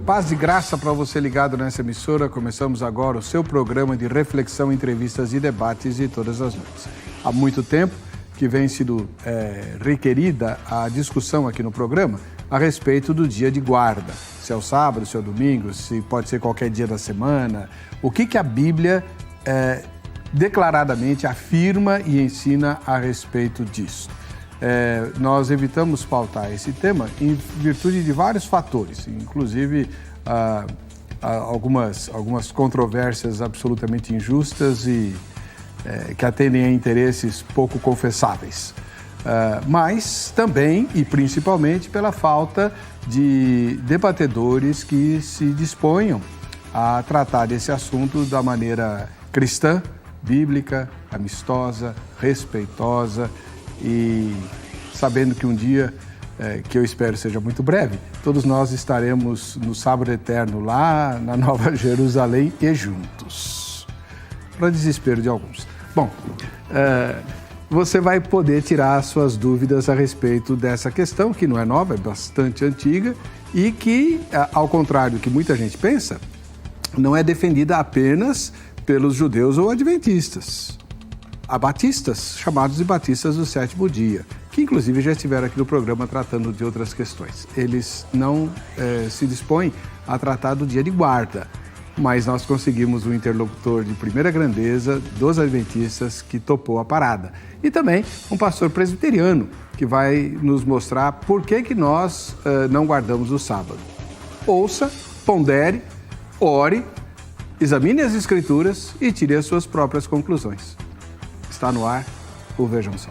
Paz e graça para você ligado nessa emissora. Começamos agora o seu programa de reflexão, entrevistas e debates de todas as noites. Há muito tempo que vem sido requerida a discussão aqui no programa a respeito do dia de guarda. Se é o sábado, se é o domingo, se pode ser qualquer dia da semana. O que a Bíblia declaradamente afirma e ensina a respeito disso. Nós evitamos pautar esse tema em virtude de vários fatores, inclusive algumas controvérsias absolutamente injustas e que atendem a interesses pouco confessáveis. Mas também e principalmente pela falta de debatedores que se disponham a tratar desse assunto da maneira cristã, bíblica, amistosa, respeitosa e sabendo que um dia, que eu espero seja muito breve, todos nós estaremos no sábado eterno lá na Nova Jerusalém e juntos, para desespero de alguns. Bom, você vai poder tirar suas dúvidas a respeito dessa questão, que não é nova, é bastante antiga e que, ao contrário do que muita gente pensa, não é defendida apenas pelos judeus ou adventistas. Há batistas, chamados de batistas do sétimo dia, que inclusive já estiveram aqui no programa tratando de outras questões. Eles não se dispõem a tratar do dia de guarda, mas nós conseguimos um interlocutor de primeira grandeza dos adventistas que topou a parada. E também um pastor presbiteriano que vai nos mostrar por que nós não guardamos o sábado. Ouça, pondere, ore, examine as Escrituras e tire as suas próprias conclusões. Está no ar o Vejam Só.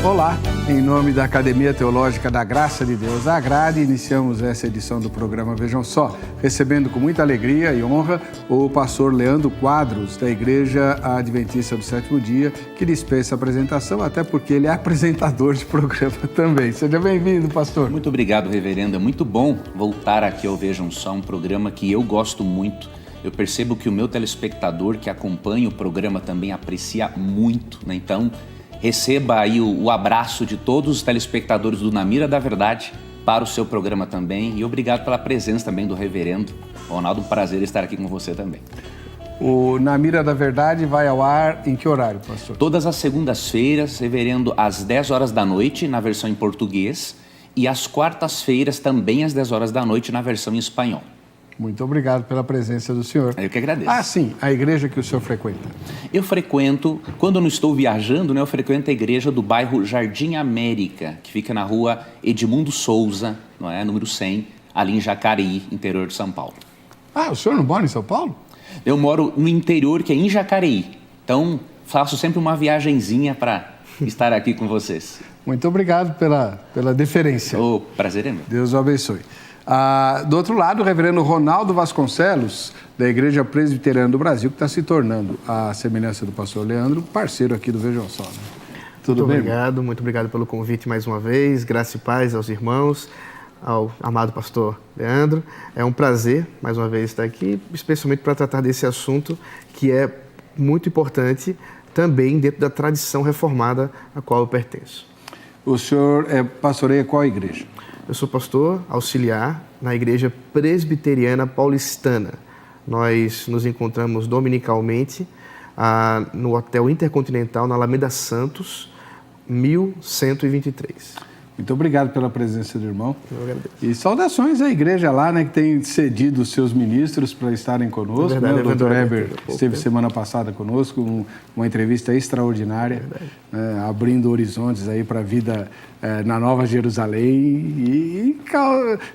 Olá, em nome da Academia Teológica da Graça de Deus, a Agrade, iniciamos essa edição do programa Vejam Só, recebendo com muita alegria e honra o pastor Leandro Quadros, da Igreja Adventista do Sétimo Dia, que dispensa a apresentação, até porque ele é apresentador de programa também. Seja bem-vindo, pastor. Muito obrigado, reverendo. É muito bom voltar aqui ao Vejam Só, um programa que eu gosto muito. Eu percebo que o meu telespectador que acompanha o programa também aprecia muito, né? Então, receba aí o abraço de todos os telespectadores do Na Mira da Verdade para o seu programa também. E obrigado pela presença também do reverendo Ronaldo. Um prazer estar aqui com você também. O Na Mira da Verdade vai ao ar em que horário, pastor? Todas as segundas-feiras, reverendo, às 10 horas da noite, na versão em português. E às quartas-feiras, também às 10 horas da noite, na versão em espanhol. Muito obrigado pela presença do senhor. Eu que agradeço. Ah, sim, a igreja que o senhor frequenta. Eu frequento, quando eu não estou viajando, né, eu frequento a igreja do bairro Jardim América, que fica na rua Edmundo Souza, não é, número 100, ali em Jacareí, interior de São Paulo. Ah, o senhor não mora em São Paulo? Eu moro no interior, que é em Jacareí. Então, faço sempre uma viagenzinha para estar aqui com vocês. Muito obrigado pela deferência. O prazer é meu. Deus o abençoe. Do outro lado, o reverendo Ronaldo Vasconcelos, da Igreja Presbiteriana do Brasil, que está se tornando, à semelhança do pastor Leandro, parceiro aqui do Vejam Só. Né? Tudo bem? Muito obrigado pelo convite mais uma vez. Graça e paz aos irmãos, ao amado pastor Leandro. É um prazer, mais uma vez, estar aqui, especialmente para tratar desse assunto que é muito importante também dentro da tradição reformada a qual eu pertenço. O senhor pastoreia qual igreja? Eu sou pastor auxiliar na Igreja Presbiteriana Paulistana. Nós nos encontramos dominicalmente no Hotel Intercontinental, na Alameda Santos, 1123. Muito obrigado pela presença do irmão. Eu agradeço. E saudações à igreja lá, né, que tem cedido os seus ministros para estarem conosco. Verdade, né? O Dr. Heber esteve tempo. semana passada conosco, uma entrevista extraordinária, abrindo horizontes aí para a vida na Nova Jerusalém e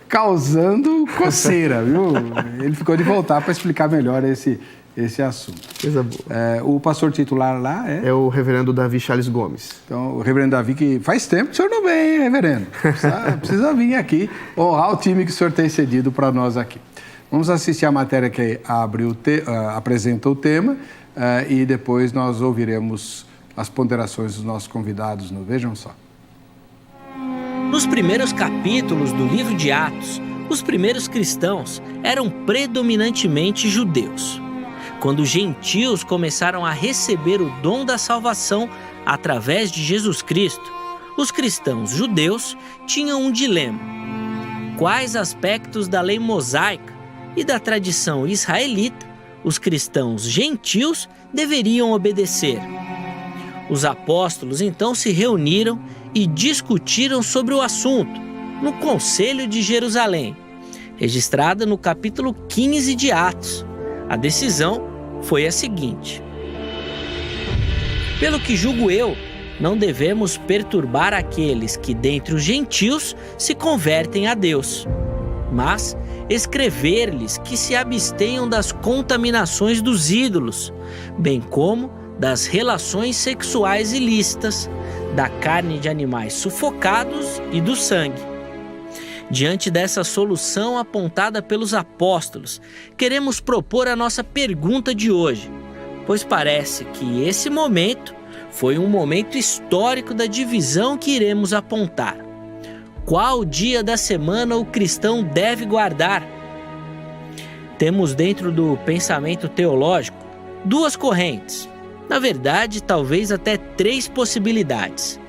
causando coceira, viu? Ele ficou de voltar para explicar melhor esse assunto. Coisa boa. O pastor titular lá é? É o reverendo Davi Charles Gomes. Então, o reverendo Davi, que faz tempo que o senhor não vem, hein, reverendo? Precisa vir aqui honrar o time que o senhor tem cedido para nós aqui. Vamos assistir a matéria que apresenta o tema e depois nós ouviremos as ponderações dos nossos convidados no Vejam Só. Nos primeiros capítulos do livro de Atos, Os primeiros cristãos eram predominantemente judeus. Quando os gentios começaram a receber o dom da salvação através de Jesus Cristo, os cristãos judeus tinham um dilema: quais aspectos da lei mosaica e da tradição israelita os cristãos gentios deveriam obedecer? Os apóstolos então se reuniram e discutiram sobre o assunto no Conselho de Jerusalém, registrada no capítulo 15 de Atos. A decisão foi a seguinte: pelo que julgo eu, não devemos perturbar aqueles que dentre os gentios se convertem a Deus, mas escrever-lhes que se abstenham das contaminações dos ídolos, bem como das relações sexuais ilícitas, da carne de animais sufocados e do sangue. Diante dessa solução apontada pelos apóstolos, queremos propor a nossa pergunta de hoje, pois parece que esse momento foi um momento histórico da divisão que iremos apontar. Qual dia da semana o cristão deve guardar? Temos dentro do pensamento teológico duas correntes, na verdade talvez até três possibilidades,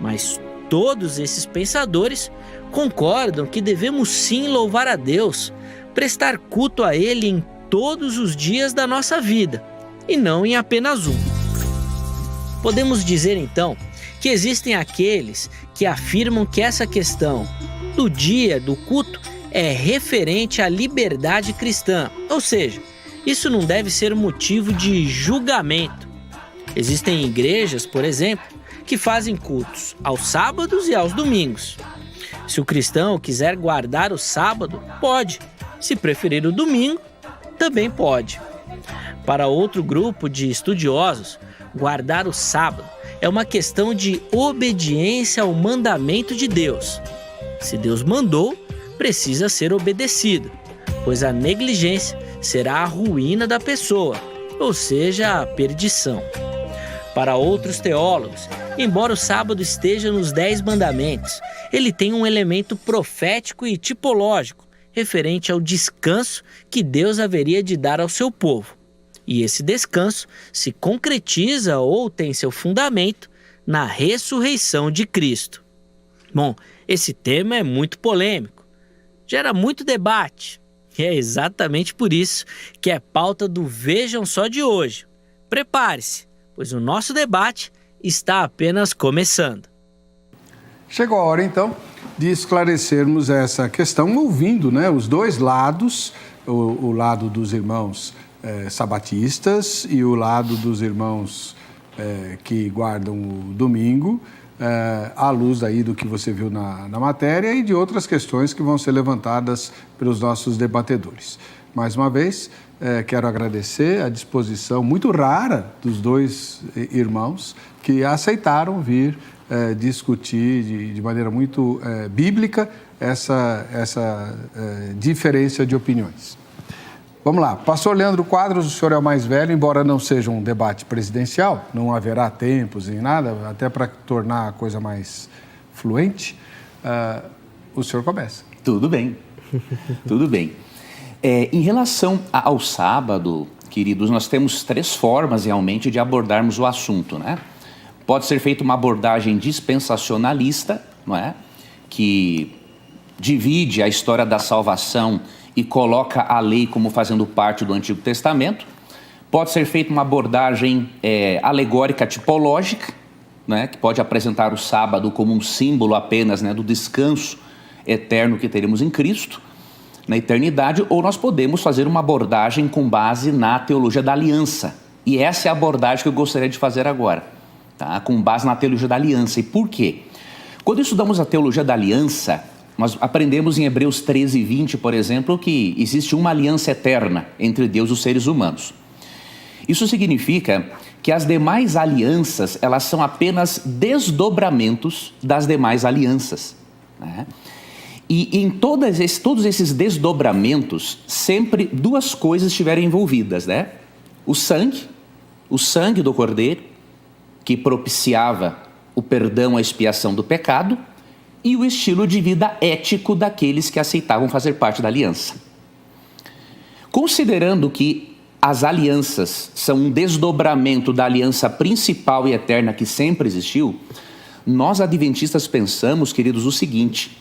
mas todos esses pensadores concordam que devemos sim louvar a Deus, prestar culto a Ele em todos os dias da nossa vida, e não em apenas um. Podemos dizer então que existem aqueles que afirmam que essa questão do dia do culto é referente à liberdade cristã, ou seja, isso não deve ser motivo de julgamento. Existem igrejas, por exemplo, que fazem cultos aos sábados e aos domingos. Se o cristão quiser guardar o sábado, pode. Se preferir o domingo, também pode. Para outro grupo de estudiosos, guardar o sábado é uma questão de obediência ao mandamento de Deus. Se Deus mandou, precisa ser obedecido, pois a negligência será a ruína da pessoa, ou seja, a perdição. Para outros teólogos, embora o sábado esteja nos 10 mandamentos, ele tem um elemento profético e tipológico, referente ao descanso que Deus haveria de dar ao seu povo. E esse descanso se concretiza ou tem seu fundamento na ressurreição de Cristo. Bom, esse tema é muito polêmico, gera muito debate, e é exatamente por isso que é pauta do Vejam Só de hoje. Prepare-se, pois o nosso debate está apenas começando. Chegou a hora, então, de esclarecermos essa questão, ouvindo, os dois lados, o lado dos irmãos sabatistas e o lado dos irmãos que guardam o domingo, à luz aí do que você viu na matéria e de outras questões que vão ser levantadas pelos nossos debatedores. Mais uma vez, quero agradecer a disposição muito rara dos dois irmãos que aceitaram vir discutir de maneira muito bíblica essa diferença de opiniões. Vamos lá, pastor Leandro Quadros, o senhor é o mais velho, embora não seja um debate presidencial, não haverá tempos nem nada, até para tornar a coisa mais fluente, o senhor começa. Tudo bem, tudo bem. Em relação ao sábado, queridos, nós temos 3 formas realmente de abordarmos o assunto, né? Pode ser feita uma abordagem dispensacionalista, não é? Que divide a história da salvação e coloca a lei como fazendo parte do Antigo Testamento. Pode ser feita uma abordagem alegórica tipológica, né? Que pode apresentar o sábado como um símbolo apenas, do descanso eterno que teremos em Cristo na eternidade, ou nós podemos fazer uma abordagem com base na teologia da aliança. E essa é a abordagem que eu gostaria de fazer agora, tá? Com base na teologia da aliança. E por quê? Quando estudamos a teologia da aliança, nós aprendemos em Hebreus 13:20, por exemplo, que existe uma aliança eterna entre Deus e os seres humanos. Isso significa que as demais alianças, elas são apenas desdobramentos das demais alianças, né? E em todos esses desdobramentos, sempre 2 coisas estiveram envolvidas, né? O sangue do Cordeiro, que propiciava o perdão, a expiação do pecado, e o estilo de vida ético daqueles que aceitavam fazer parte da aliança. Considerando que as alianças são um desdobramento da aliança principal e eterna que sempre existiu, nós adventistas pensamos, queridos, o seguinte,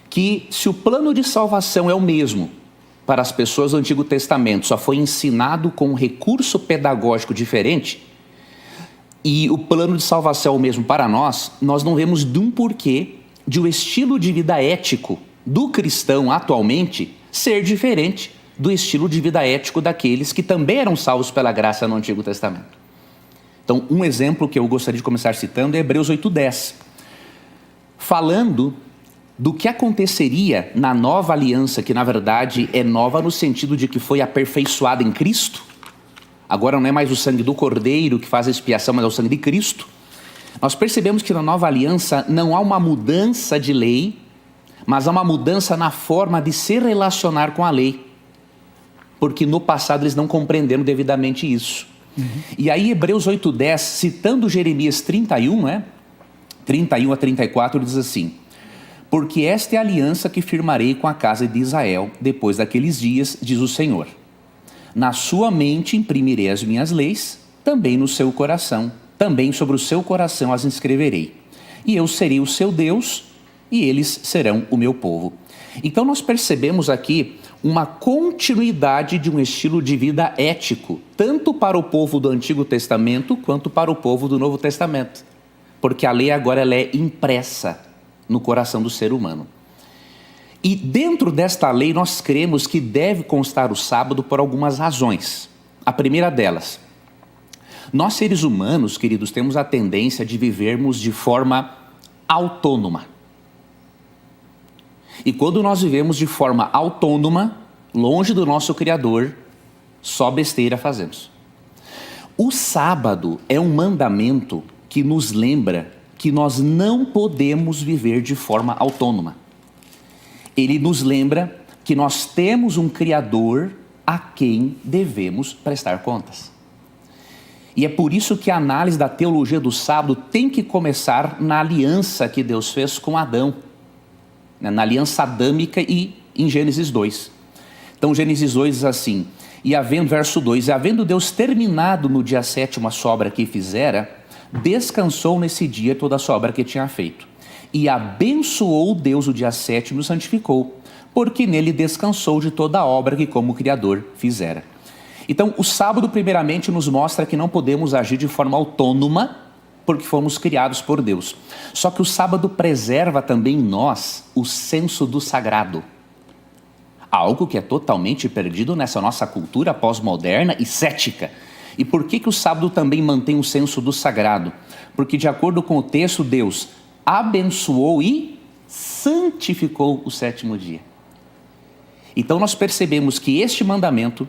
que se o plano de salvação é o mesmo para as pessoas do Antigo Testamento, só foi ensinado com um recurso pedagógico diferente, e o plano de salvação é o mesmo para nós, nós não vemos de um porquê de o estilo de vida ético do cristão atualmente ser diferente do estilo de vida ético daqueles que também eram salvos pela graça no Antigo Testamento. Então, um exemplo que eu gostaria de começar citando é Hebreus 8:10, falando do que aconteceria na nova aliança, que na verdade é nova no sentido de que foi aperfeiçoada em Cristo. Agora não é mais o sangue do Cordeiro que faz a expiação, mas é o sangue de Cristo. Nós percebemos que na nova aliança não há uma mudança de lei, mas há uma mudança na forma de se relacionar com a lei. Porque no passado eles não compreenderam devidamente isso. E aí Hebreus 8:10, citando Jeremias 31, 31 a 34, diz assim: porque esta é a aliança que firmarei com a casa de Israel depois daqueles dias, diz o Senhor. Na sua mente imprimirei as minhas leis, também no seu coração, também sobre o seu coração as inscreverei. E eu serei o seu Deus, e eles serão o meu povo. Então nós percebemos aqui uma continuidade de um estilo de vida ético, tanto para o povo do Antigo Testamento, quanto para o povo do Novo Testamento. Porque a lei agora ela é impressa no coração do ser humano. E dentro desta lei nós cremos que deve constar o sábado por algumas razões. A primeira delas, nós seres humanos, queridos, temos a tendência de vivermos de forma autônoma. E quando nós vivemos de forma autônoma, longe do nosso Criador, só besteira fazemos. O sábado é um mandamento que nos lembra que nós não podemos viver de forma autônoma. Ele nos lembra que nós temos um Criador a quem devemos prestar contas. E é por isso que a análise da teologia do sábado tem que começar na aliança que Deus fez com Adão, na aliança adâmica e em Gênesis 2. Então Gênesis 2 diz assim, verso 2, e havendo Deus terminado no dia 7º a sua obra que fizera, descansou nesse dia toda a sua obra que tinha feito. E abençoou Deus o dia 7º e o santificou, porque nele descansou de toda a obra que como Criador fizera. Então o sábado primeiramente nos mostra que não podemos agir de forma autônoma, porque fomos criados por Deus. Só que o sábado preserva também em nós o senso do sagrado. Algo que é totalmente perdido nessa nossa cultura pós-moderna e cética. E por que o sábado também mantém um senso do sagrado? Porque de acordo com o texto, Deus abençoou e santificou o 7º dia. Então nós percebemos que este mandamento,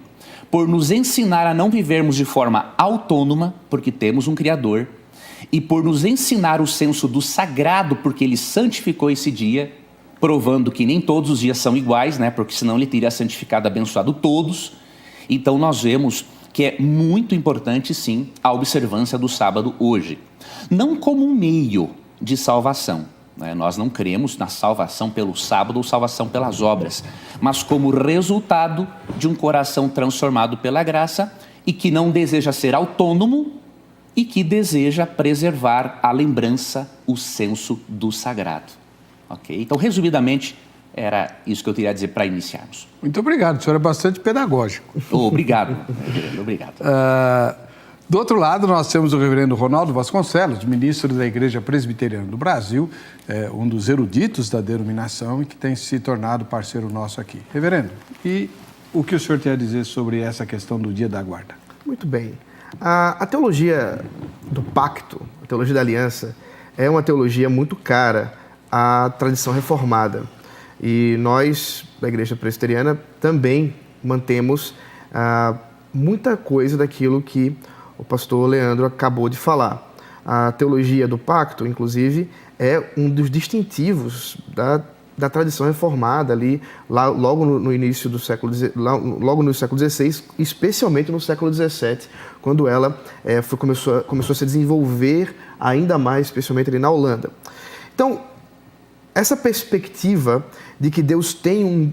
por nos ensinar a não vivermos de forma autônoma, porque temos um Criador, e por nos ensinar o senso do sagrado, porque Ele santificou esse dia, provando que nem todos os dias são iguais, porque senão Ele teria santificado, abençoado todos. Então nós vemos que é muito importante, sim, a observância do sábado hoje. Não como um meio de salvação. Nós não cremos na salvação pelo sábado ou salvação pelas obras, mas como resultado de um coração transformado pela graça e que não deseja ser autônomo e que deseja preservar a lembrança, o senso do sagrado. Ok? Então, resumidamente, era isso que eu queria dizer para iniciarmos. Muito obrigado, o senhor é bastante pedagógico. Obrigado, obrigado. Do outro lado, nós temos o reverendo Ronaldo Vasconcelos, ministro da Igreja Presbiteriana do Brasil, um dos eruditos da denominação e que tem se tornado parceiro nosso aqui. Reverendo, e o que o senhor tem a dizer sobre essa questão do dia da guarda? Muito bem. A teologia do pacto, a teologia da aliança, é uma teologia muito cara à tradição reformada. E nós, da Igreja Presbiteriana, também mantemos muita coisa daquilo que o pastor Leandro acabou de falar. A teologia do pacto, inclusive, é um dos distintivos da tradição reformada ali, logo no início do século XVI, especialmente no século XVII, quando ela começou a se desenvolver ainda mais, especialmente ali na Holanda. Então, essa perspectiva de que Deus tem um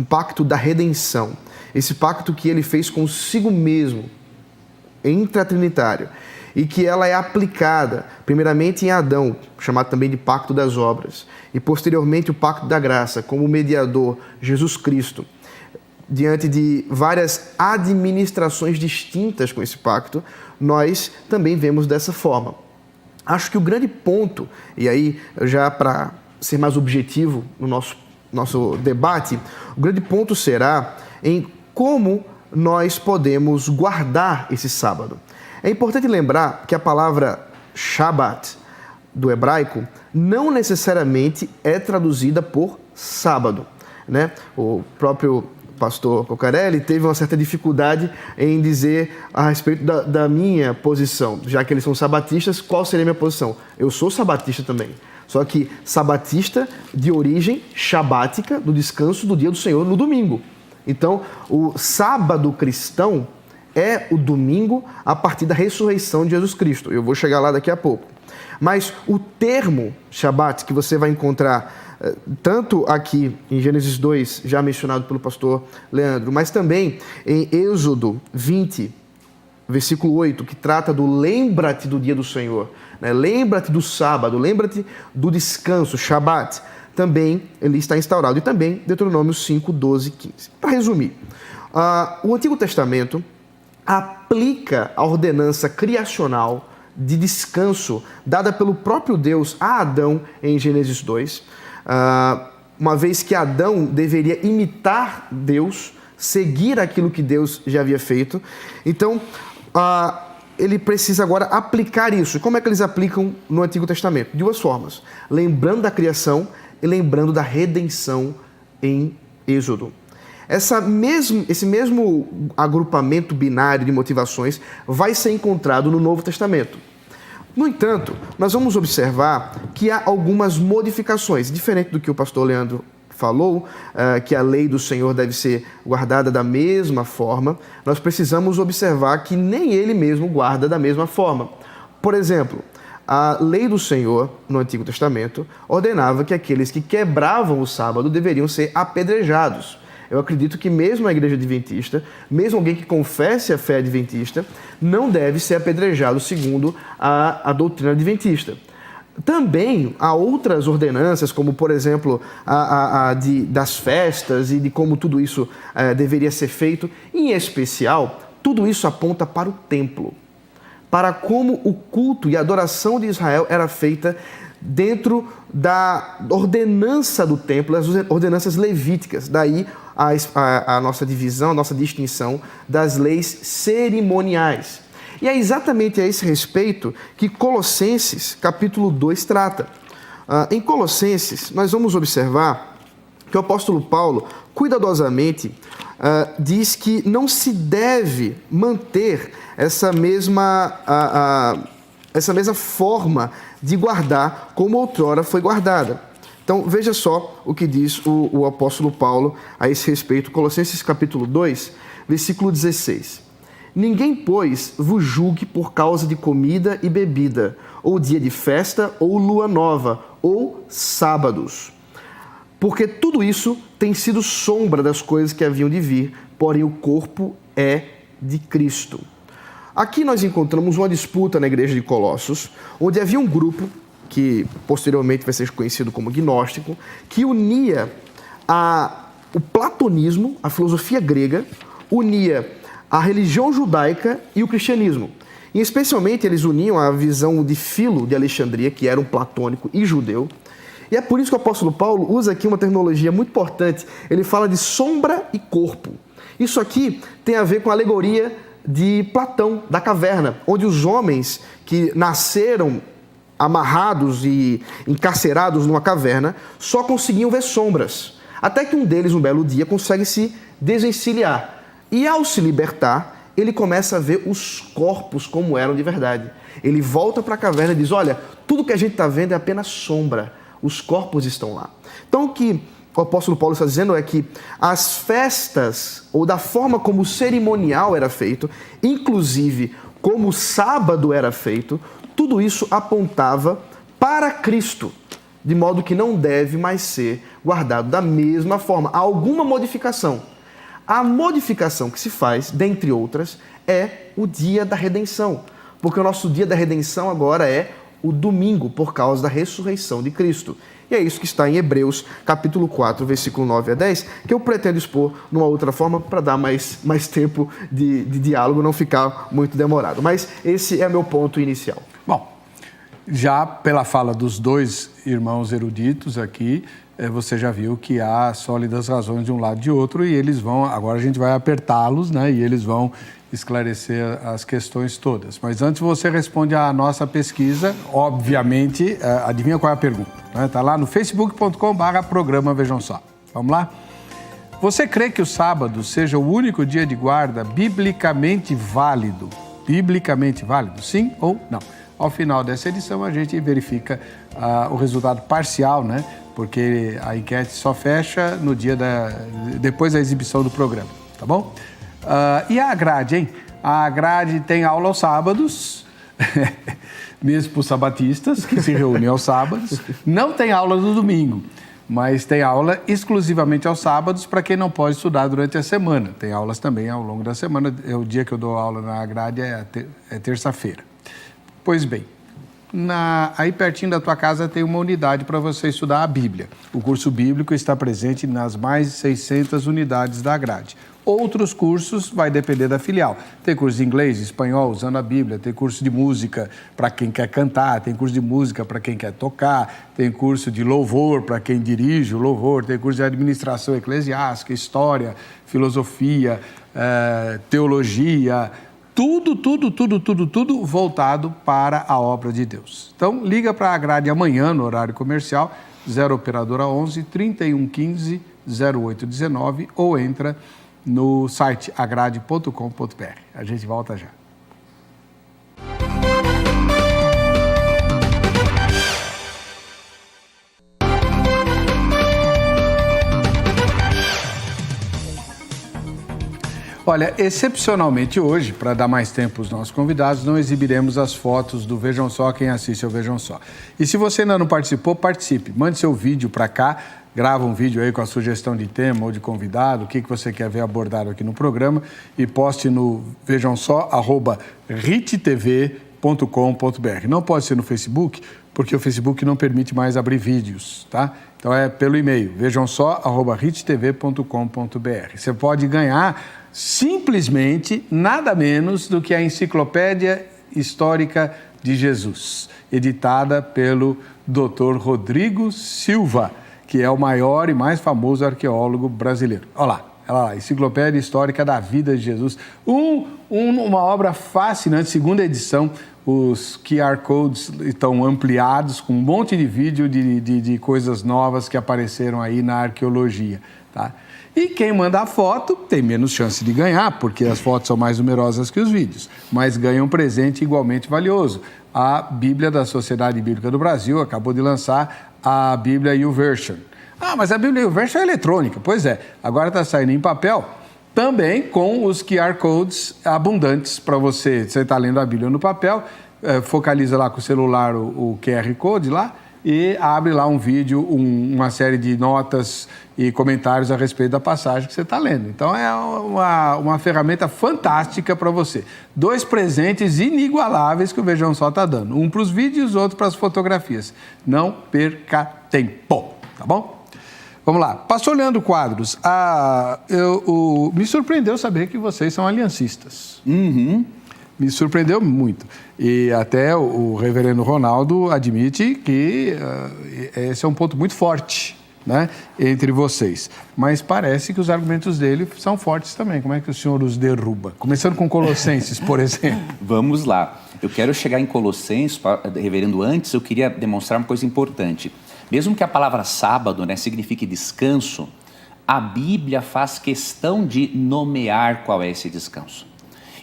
pacto da redenção, esse pacto que ele fez consigo mesmo, intratrinitário, e que ela é aplicada primeiramente em Adão, chamado também de pacto das obras, e posteriormente o pacto da graça, como mediador, Jesus Cristo, diante de várias administrações distintas com esse pacto, nós também vemos dessa forma. Acho que o grande ponto, e aí já para ser mais objetivo no nosso debate, o grande ponto será em como nós podemos guardar esse sábado. É importante lembrar que a palavra Shabbat, do hebraico, não necessariamente é traduzida por sábado, né? O próprio pastor Cocarelli teve uma certa dificuldade em dizer a respeito da minha posição. Já que eles são sabatistas, qual seria a minha posição? Eu sou sabatista também. Só que sabatista de origem shabática, do descanso do dia do Senhor no domingo. Então, o sábado cristão é o domingo a partir da ressurreição de Jesus Cristo. Eu vou chegar lá daqui a pouco. Mas o termo Shabat que você vai encontrar tanto aqui em Gênesis 2, já mencionado pelo pastor Leandro, mas também em Êxodo 20, versículo 8, que trata do lembra-te do dia do Senhor, né? Lembra-te do sábado, lembra-te do descanso, Shabat, também ele está instaurado. E também Deuteronômio 5, 12, 15. Para resumir, o Antigo Testamento aplica a ordenança criacional de descanso dada pelo próprio Deus a Adão em Gênesis 2, uma vez que Adão deveria imitar Deus, seguir aquilo que Deus já havia feito. Então, ele precisa agora aplicar isso. Como é que eles aplicam no Antigo Testamento? De duas formas: lembrando da criação e lembrando da redenção em Êxodo. Esse mesmo agrupamento binário de motivações vai ser encontrado no Novo Testamento. No entanto, nós vamos observar que há algumas modificações, diferente do que o pastor Leandro falou, que a lei do Senhor deve ser guardada da mesma forma. Nós precisamos observar que nem ele mesmo guarda da mesma forma. Por exemplo, a lei do Senhor, no Antigo Testamento, ordenava que aqueles que quebravam o sábado deveriam ser apedrejados. Eu acredito que mesmo a igreja adventista, mesmo alguém que confesse a fé adventista, não deve ser apedrejado segundo a doutrina adventista. Também há outras ordenanças, como por exemplo das festas e de como tudo isso deveria ser feito. Em especial, tudo isso aponta para o templo, para como o culto e a adoração de Israel era feita dentro da ordenança do templo, as ordenanças levíticas. Daí a nossa divisão, a nossa distinção das leis cerimoniais. E é exatamente a esse respeito que Colossenses, capítulo 2, trata. Em Colossenses, nós vamos observar que o apóstolo Paulo, cuidadosamente, diz que não se deve manter essa mesma forma de guardar como outrora foi guardada. Então, veja só o que diz o apóstolo Paulo a esse respeito, Colossenses capítulo 2, versículo 16. Ninguém, pois, vos julgue por causa de comida e bebida, ou dia de festa, ou lua nova, ou sábados. Porque tudo isso tem sido sombra das coisas que haviam de vir, porém o corpo é de Cristo. Aqui nós encontramos uma disputa na igreja de Colossos, onde havia um grupo que posteriormente vai ser conhecido como gnóstico, que unia o platonismo, a filosofia grega, unia a religião judaica e o cristianismo. E especialmente eles uniam a visão de Filo de Alexandria, que era um platônico e judeu. E é por isso que o apóstolo Paulo usa aqui uma terminologia muito importante. Ele fala de sombra e corpo. Isso aqui tem a ver com a alegoria de Platão, da caverna, onde os homens que nasceram amarrados e encarcerados numa caverna só conseguiam ver sombras. Até que um deles, um belo dia, consegue se desencilhar. E ao se libertar, ele começa a ver os corpos como eram de verdade. Ele volta para a caverna e diz: olha, tudo que a gente está vendo é apenas sombra. Os corpos estão lá. Então o que o apóstolo Paulo está dizendo é que as festas, ou da forma como o cerimonial era feito, inclusive como o sábado era feito, tudo isso apontava para Cristo. de modo que não deve mais ser guardado da mesma forma. Há alguma modificação. A modificação que se faz, dentre outras, é o dia da redenção, porque o nosso dia da redenção agora é o domingo, por causa da ressurreição de Cristo. E é isso que está em Hebreus, capítulo 4, versículo 9 a 10, que eu pretendo expor numa outra forma para dar mais tempo de diálogo, não ficar muito demorado. Mas esse é meu ponto inicial. Bom, já pela fala dos dois irmãos eruditos aqui, você já viu que há sólidas razões de um lado e de outro, e eles vão, agora a gente vai apertá-los, né, e eles vão esclarecer as questões todas. Mas antes você responde à nossa pesquisa, obviamente, adivinha qual é a pergunta? Está lá no facebook.com/programa Vejam Só. Vamos lá? Você crê que o sábado seja o único dia de guarda biblicamente válido? Biblicamente válido, sim ou não? Ao final dessa edição a gente verifica o resultado parcial, né? Porque a enquete só fecha no dia depois da exibição do programa, tá bom? E a grade, hein? A grade tem aula aos sábados, mesmo para os sabatistas, que se reúnem aos sábados. Não tem aula no domingo, mas tem aula exclusivamente aos sábados para quem não pode estudar durante a semana. Tem aulas também ao longo da semana. O dia que eu dou aula na grade é terça-feira. Pois bem, aí pertinho da tua casa tem uma unidade para você estudar a Bíblia. O curso bíblico está presente nas mais de 600 unidades da grade. Outros cursos vai depender da filial. Tem curso de inglês, espanhol, usando a Bíblia, tem curso de música para quem quer cantar, tem curso de música para quem quer tocar, tem curso de louvor para quem dirige o louvor, tem curso de administração eclesiástica, história, filosofia, teologia, tudo voltado para a obra de Deus. Então, liga para a grade amanhã, no horário comercial, 0 operadora 11 3115 0819 ou entra no site agrade.com.br. A gente volta já. Olha, excepcionalmente hoje, para dar mais tempo aos nossos convidados, não exibiremos as fotos do Vejam Só, quem assiste ao Vejam Só. E se você ainda não participou, participe. Mande seu vídeo para cá, grava um vídeo aí com a sugestão de tema ou de convidado, o que você quer ver abordado aqui no programa e poste no vejamsó@rittv.com.br. Não pode ser no Facebook, porque o Facebook não permite mais abrir vídeos, tá? Então é pelo e-mail, vejamsó@rittv.com.br. Você pode ganhar simplesmente nada menos do que a Enciclopédia Histórica de Jesus, editada pelo Dr. Rodrigo Silva, que é o maior e mais famoso arqueólogo brasileiro. Olha lá, Enciclopédia Histórica da Vida de Jesus. Uma obra fascinante, segunda edição. Os QR Codes estão ampliados com um monte de vídeo de coisas novas que apareceram aí na arqueologia, tá? E quem manda a foto tem menos chance de ganhar, porque as fotos são mais numerosas que os vídeos, mas ganha um presente igualmente valioso. A Bíblia da Sociedade Bíblica do Brasil acabou de lançar a Bíblia YouVersion. Mas a Bíblia YouVersion é eletrônica. Pois é, agora está saindo em papel, também com os QR Codes abundantes para você. Você está lendo a Bíblia no papel, focaliza lá com o celular o QR Code lá, e abre lá um vídeo, uma série de notas e comentários a respeito da passagem que você está lendo. Então é uma ferramenta fantástica para você. 2 presentes inigualáveis que o Vejam Só está dando. Um para os vídeos, outro para as fotografias. Não perca tempo, tá bom? Vamos lá. Pastor Leandro Quadros, me surpreendeu saber que vocês são aliancistas. Uhum. Me surpreendeu muito. E até o reverendo Ronaldo admite que esse é um ponto muito forte, né, entre vocês. Mas parece que os argumentos dele são fortes também. Como é que o senhor os derruba? Começando com Colossenses, por exemplo. Vamos lá. Eu quero chegar em Colossenses, reverendo, antes eu queria demonstrar uma coisa importante. Mesmo que a palavra sábado, né, signifique descanso, a Bíblia faz questão de nomear qual é esse descanso.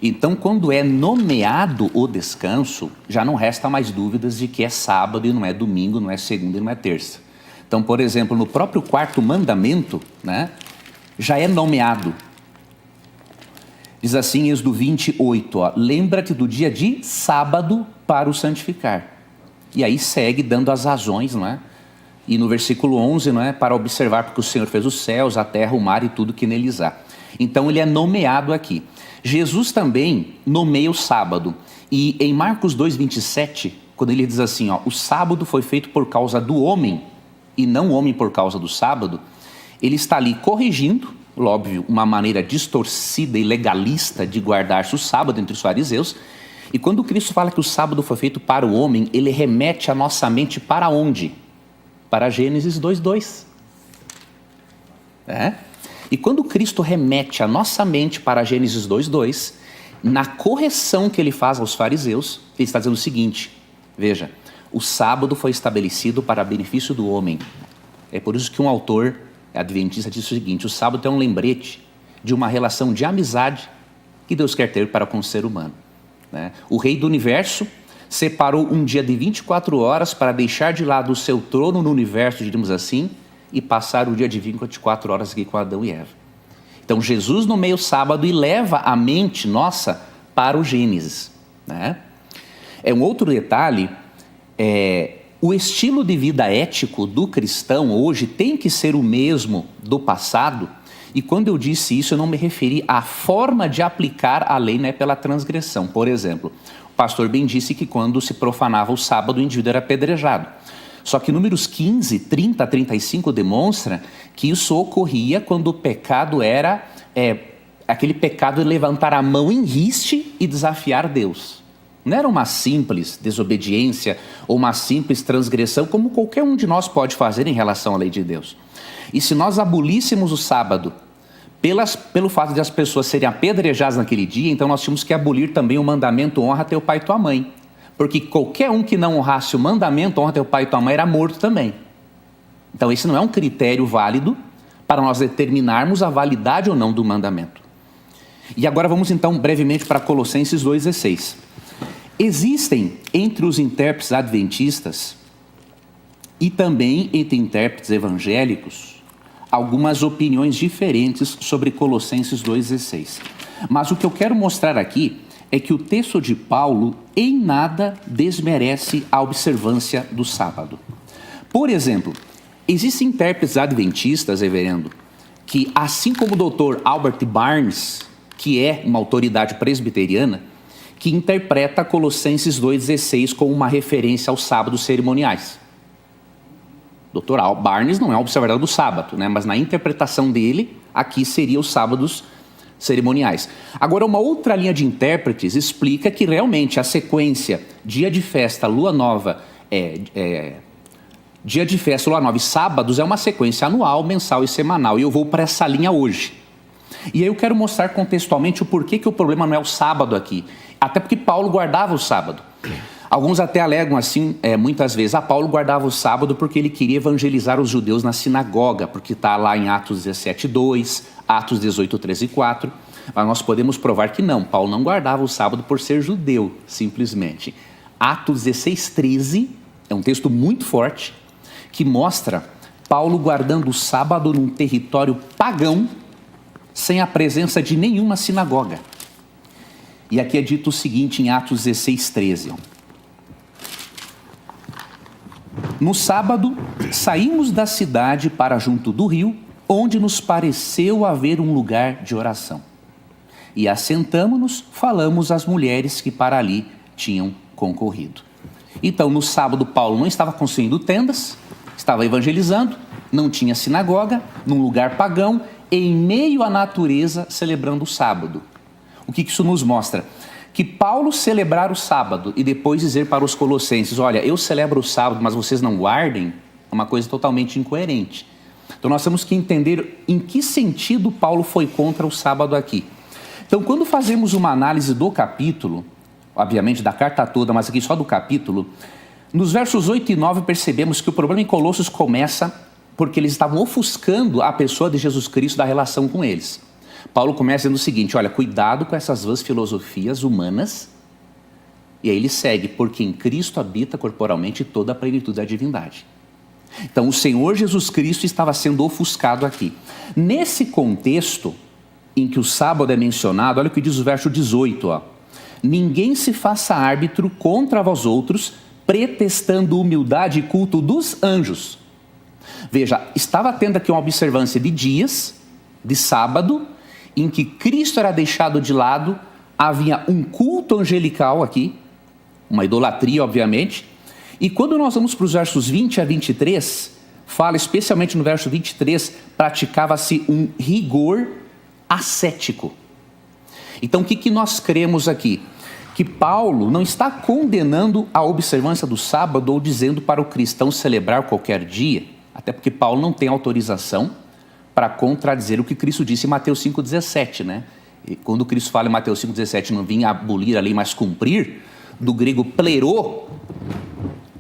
Então, quando é nomeado o descanso, já não resta mais dúvidas de que é sábado e não é domingo, não é segunda e não é terça. Então, por exemplo, no próprio 4º mandamento, né, já é nomeado. Diz assim, Êxodo 28, lembra-te do dia de sábado para o santificar. E aí segue dando as razões, não é? E no versículo 11, não é? Para observar, porque o Senhor fez os céus, a terra, o mar e tudo que neles há. Então ele é nomeado aqui. Jesus também nomeia o sábado. E em Marcos 2,27, quando ele diz assim, ó, o sábado foi feito por causa do homem e não o homem por causa do sábado, ele está ali corrigindo, óbvio, uma maneira distorcida e legalista de guardar-se o sábado entre os fariseus. E quando Cristo fala que o sábado foi feito para o homem, ele remete a nossa mente para onde? Para Gênesis 2:2. E quando Cristo remete a nossa mente para Gênesis 2:2, na correção que ele faz aos fariseus, ele está dizendo o seguinte, veja, o sábado foi estabelecido para benefício do homem. É por isso que um autor adventista diz o seguinte, o sábado é um lembrete de uma relação de amizade que Deus quer ter para com o ser humano. O rei do universo separou um dia de 24 horas para deixar de lado o seu trono no universo, diríamos assim, e passar o dia de 24 horas aqui com Adão e Eva. Então Jesus nomeia o sábado e leva a mente nossa para o Gênesis. É um outro detalhe, o estilo de vida ético do cristão hoje tem que ser o mesmo do passado, e quando eu disse isso eu não me referi à forma de aplicar a lei pela transgressão. Por exemplo, o pastor bem disse que quando se profanava o sábado o indivíduo era apedrejado. Só que Números 15, 30 a 35 demonstra que isso ocorria quando o pecado era aquele pecado de levantar a mão em riste e desafiar Deus. Não era uma simples desobediência ou uma simples transgressão como qualquer um de nós pode fazer em relação à lei de Deus. E se nós abolíssemos o sábado pelo fato de as pessoas serem apedrejadas naquele dia, então nós tínhamos que abolir também o mandamento honra teu pai e tua mãe. Porque qualquer um que não honrasse o mandamento, honra teu pai e tua mãe, era morto também. Então esse não é um critério válido para nós determinarmos a validade ou não do mandamento. E agora vamos então brevemente para Colossenses 2,16. Existem entre os intérpretes adventistas e também entre intérpretes evangélicos algumas opiniões diferentes sobre Colossenses 2,16. Mas o que eu quero mostrar aqui é que o texto de Paulo em nada desmerece a observância do sábado. Por exemplo, existem intérpretes adventistas, reverendo, que assim como o Dr. Albert Barnes, que é uma autoridade presbiteriana, que interpreta Colossenses 2,16 como uma referência aos sábados cerimoniais. Dr. Barnes não é um observador do sábado, mas na interpretação dele, aqui seria os sábados cerimoniais. Agora, uma outra linha de intérpretes explica que realmente a sequência dia de festa, lua nova, dia de festa, lua nova e sábados é uma sequência anual, mensal e semanal. E eu vou para essa linha hoje. E aí eu quero mostrar contextualmente o porquê que o problema não é o sábado aqui. Até porque Paulo guardava o sábado. Alguns até alegam assim, muitas vezes, Paulo guardava o sábado porque ele queria evangelizar os judeus na sinagoga, porque está lá em Atos 17:2, Atos 18:13-4, mas nós podemos provar que não, Paulo não guardava o sábado por ser judeu, simplesmente. Atos 16:13 é um texto muito forte, que mostra Paulo guardando o sábado num território pagão, sem a presença de nenhuma sinagoga. E aqui é dito o seguinte em Atos 16:13, no sábado, saímos da cidade para junto do rio, onde nos pareceu haver um lugar de oração. E assentamo-nos, falamos às mulheres que para ali tinham concorrido. Então, no sábado, Paulo não estava construindo tendas, estava evangelizando, não tinha sinagoga, num lugar pagão, em meio à natureza, celebrando o sábado. O que isso nos mostra? Que Paulo celebrar o sábado e depois dizer para os colossenses, olha, eu celebro o sábado, mas vocês não guardem, é uma coisa totalmente incoerente. Então nós temos que entender em que sentido Paulo foi contra o sábado aqui. Então quando fazemos uma análise do capítulo, obviamente da carta toda, mas aqui só do capítulo, nos versos 8 e 9 percebemos que o problema em Colossos começa porque eles estavam ofuscando a pessoa de Jesus Cristo da relação com eles. Paulo começa dizendo o seguinte, olha, cuidado com essas vãs filosofias humanas, e aí ele segue, porque em Cristo habita corporalmente toda a plenitude da divindade. Então o Senhor Jesus Cristo estava sendo ofuscado aqui. Nesse contexto em que o sábado é mencionado, olha o que diz o verso 18, ninguém se faça árbitro contra vós outros, pretextando humildade e culto dos anjos. Veja, estava tendo aqui uma observância de dias, de sábado, em que Cristo era deixado de lado, havia um culto angelical aqui, uma idolatria, obviamente, e quando nós vamos para os versos 20 a 23, fala especialmente no verso 23, praticava-se um rigor ascético. Então, o que nós cremos aqui? Que Paulo não está condenando a observância do sábado ou dizendo para o cristão celebrar qualquer dia, até porque Paulo não tem autorização para contradizer o que Cristo disse em Mateus 5,17, né? E quando Cristo fala em Mateus 5,17, não vim abolir a lei, mas cumprir, do grego plerô,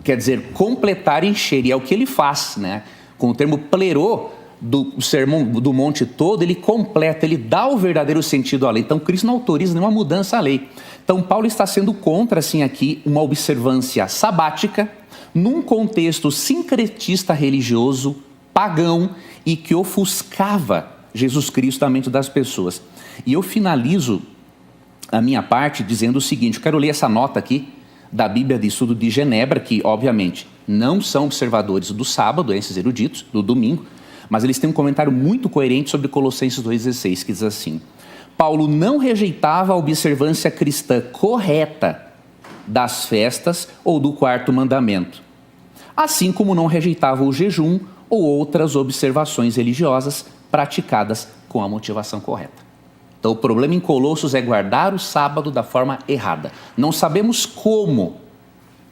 quer dizer completar e encher, e é o que ele faz, né? Com o termo plerô, do sermão do monte todo, ele completa, ele dá o verdadeiro sentido à lei. Então, Cristo não autoriza nenhuma mudança à lei. Então, Paulo está sendo contra, assim, aqui, uma observância sabática, num contexto sincretista religioso, pagão, e que ofuscava Jesus Cristo da mente das pessoas. E eu finalizo a minha parte dizendo o seguinte, eu quero ler essa nota aqui, da Bíblia de Estudo de Genebra, que, obviamente, não são observadores do sábado, esses eruditos, do domingo, mas eles têm um comentário muito coerente sobre Colossenses 2,16, que diz assim: Paulo não rejeitava a observância cristã correta das festas ou do quarto mandamento, assim como não rejeitava o jejum ou outras observações religiosas praticadas com a motivação correta. Então, o problema em Colossos é guardar o sábado da forma errada. Não sabemos como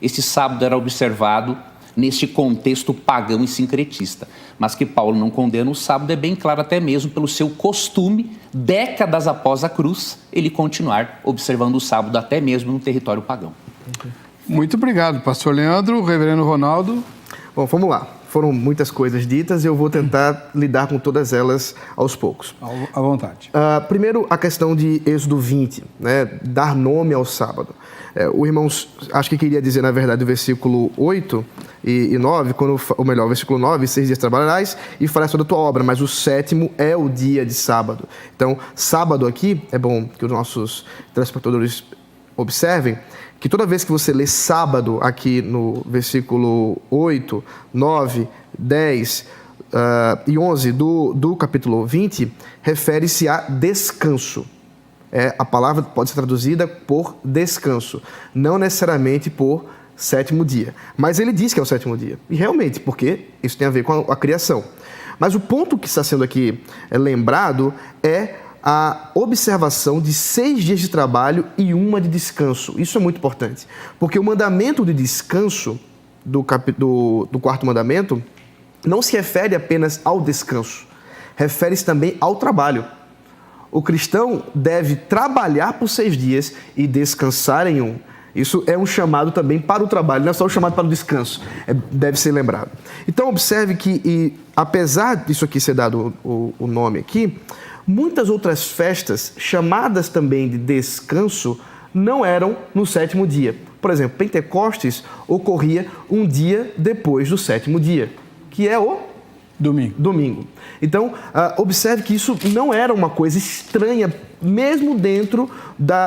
esse sábado era observado neste contexto pagão e sincretista. Mas que Paulo não condena o sábado é bem claro, até mesmo pelo seu costume, décadas após a cruz, ele continuar observando o sábado até mesmo no território pagão. Muito obrigado, pastor Leandro. Reverendo Ronaldo. Bom, vamos lá. Foram muitas coisas ditas e eu vou tentar lidar com todas elas aos poucos. À vontade. Primeiro, a questão de Êxodo 20, né? Dar nome ao sábado. O irmão, acho que queria dizer, na verdade, o versículo 8 e 9, ou melhor, o versículo 9, 6 dias trabalharás e farás toda a tua obra, mas o sétimo é o dia de sábado. Então, sábado aqui, é bom que os nossos telespectadores observem, que toda vez que você lê sábado aqui no versículo 8, 9, 10 e 11 do capítulo 20, refere-se a descanso. A palavra pode ser traduzida por descanso, não necessariamente por sétimo dia. Mas ele diz que é o sétimo dia, e realmente, porque isso tem a ver com a criação. Mas o ponto que está sendo aqui lembrado é a observação de 6 dias de trabalho e 1 de descanso. Isso é muito importante, porque o mandamento de descanso do quarto mandamento não se refere apenas ao descanso, refere-se também ao trabalho. O cristão deve trabalhar por 6 dias e descansar em 1. Isso é um chamado também para o trabalho, não é só um chamado para o descanso, deve ser lembrado. Então observe que, apesar disso aqui ser dado o nome aqui, muitas outras festas, chamadas também de descanso, não eram no sétimo dia. Por exemplo, Pentecostes ocorria um dia depois do sétimo dia, que é o domingo. Então, observe que isso não era uma coisa estranha, mesmo dentro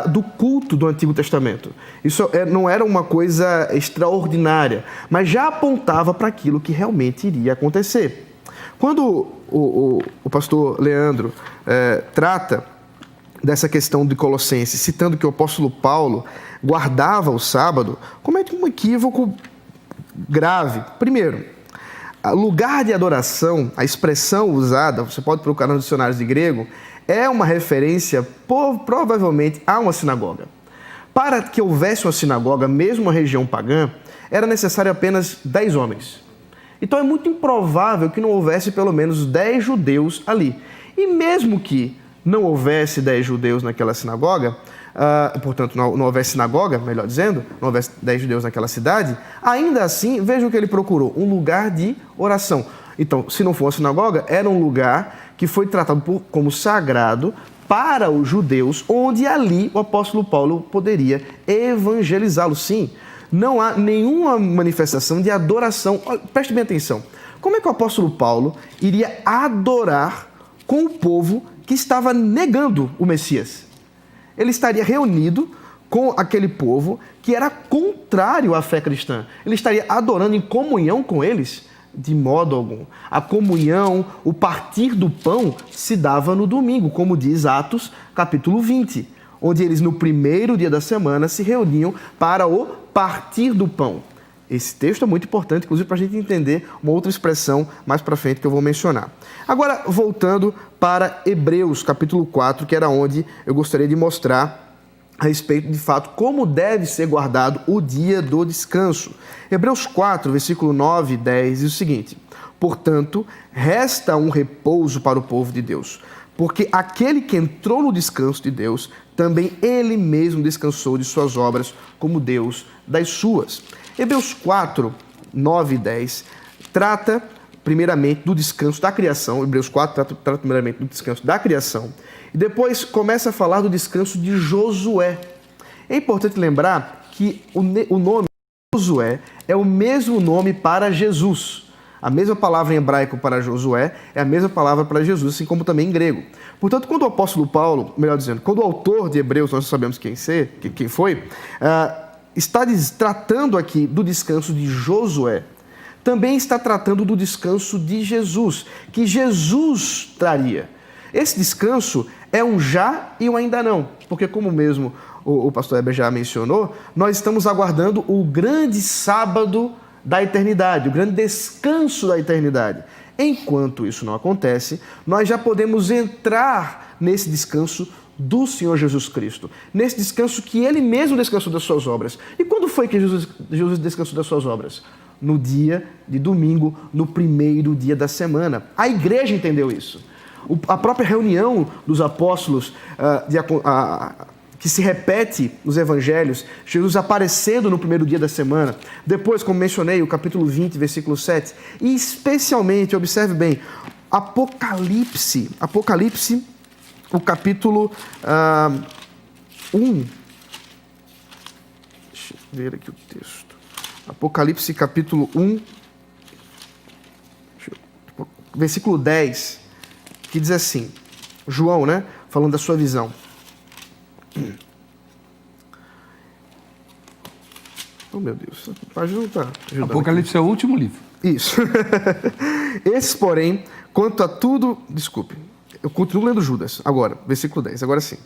do culto do Antigo Testamento. Isso não era uma coisa extraordinária, mas já apontava para aquilo que realmente iria acontecer. Quando o pastor Leandro trata dessa questão de Colossenses, citando que o apóstolo Paulo guardava o sábado, comete um equívoco grave. Primeiro, lugar de adoração, a expressão usada, você pode procurar nos dicionários de grego, é uma referência provavelmente a uma sinagoga. Para que houvesse uma sinagoga, mesmo uma região pagã, era necessário apenas 10 homens. Então é muito improvável que não houvesse pelo menos 10 judeus ali. E mesmo que não houvesse 10 judeus naquela sinagoga, portanto não houvesse sinagoga, melhor dizendo, não houvesse 10 judeus naquela cidade, ainda assim, veja o que ele procurou, um lugar de oração. Então, se não for uma sinagoga, era um lugar que foi tratado como sagrado para os judeus, onde ali o apóstolo Paulo poderia evangelizá-los. Sim, não há nenhuma manifestação de adoração. Preste bem atenção. Como é que o apóstolo Paulo iria adorar com o povo que estava negando o Messias? Ele estaria reunido com aquele povo que era contrário à fé cristã. Ele estaria adorando em comunhão com eles? De modo algum. A comunhão, o partir do pão, se dava no domingo, como diz Atos, capítulo 20, onde eles, no primeiro dia da semana, se reuniam para o partir do pão. Esse texto é muito importante, inclusive, para a gente entender uma outra expressão mais para frente que eu vou mencionar. Agora, voltando para Hebreus, capítulo 4, que era onde eu gostaria de mostrar a respeito, de fato, como deve ser guardado o dia do descanso. Hebreus 4, versículo 9 e 10 diz o seguinte: portanto, resta um repouso para o povo de Deus, porque aquele que entrou no descanso de Deus, também ele mesmo descansou de suas obras, como Deus das suas. Hebreus 4, 9 e 10 trata primeiramente do descanso da criação. Hebreus 4 trata primeiramente do descanso da criação. E depois começa a falar do descanso de Josué. É importante lembrar que o nome Josué é o mesmo nome para Jesus. A mesma palavra em hebraico para Josué é a mesma palavra para Jesus, assim como também em grego. Portanto, quando o apóstolo Paulo, melhor dizendo, quando o autor de Hebreus, nós sabemos quem foi, está tratando aqui do descanso de Josué, também está tratando do descanso de Jesus, que Jesus traria. Esse descanso é um já e um ainda não, porque como mesmo o pastor Heber já mencionou, nós estamos aguardando o grande sábado da eternidade, o grande descanso da eternidade. Enquanto isso não acontece, nós já podemos entrar nesse descanso do Senhor Jesus Cristo, nesse descanso que Ele mesmo descansou das suas obras. E quando foi que Jesus descansou das suas obras? No dia de domingo, no primeiro dia da semana. A igreja entendeu isso. A própria reunião dos apóstolos, que se repete nos evangelhos, Jesus aparecendo no primeiro dia da semana, depois, como mencionei, o capítulo 20, versículo 7, e especialmente, observe bem, Apocalipse, o capítulo 1, deixa eu ver aqui o texto, Apocalipse capítulo 1, versículo 10, que diz assim, João, né, falando da sua visão. Oh, meu Deus, a página não está ajudando. Apocalipse aqui. É o último livro. Isso. Esses, porém, quanto a tudo... Desculpe, eu continuo lendo Judas. Agora, versículo 10, agora sim.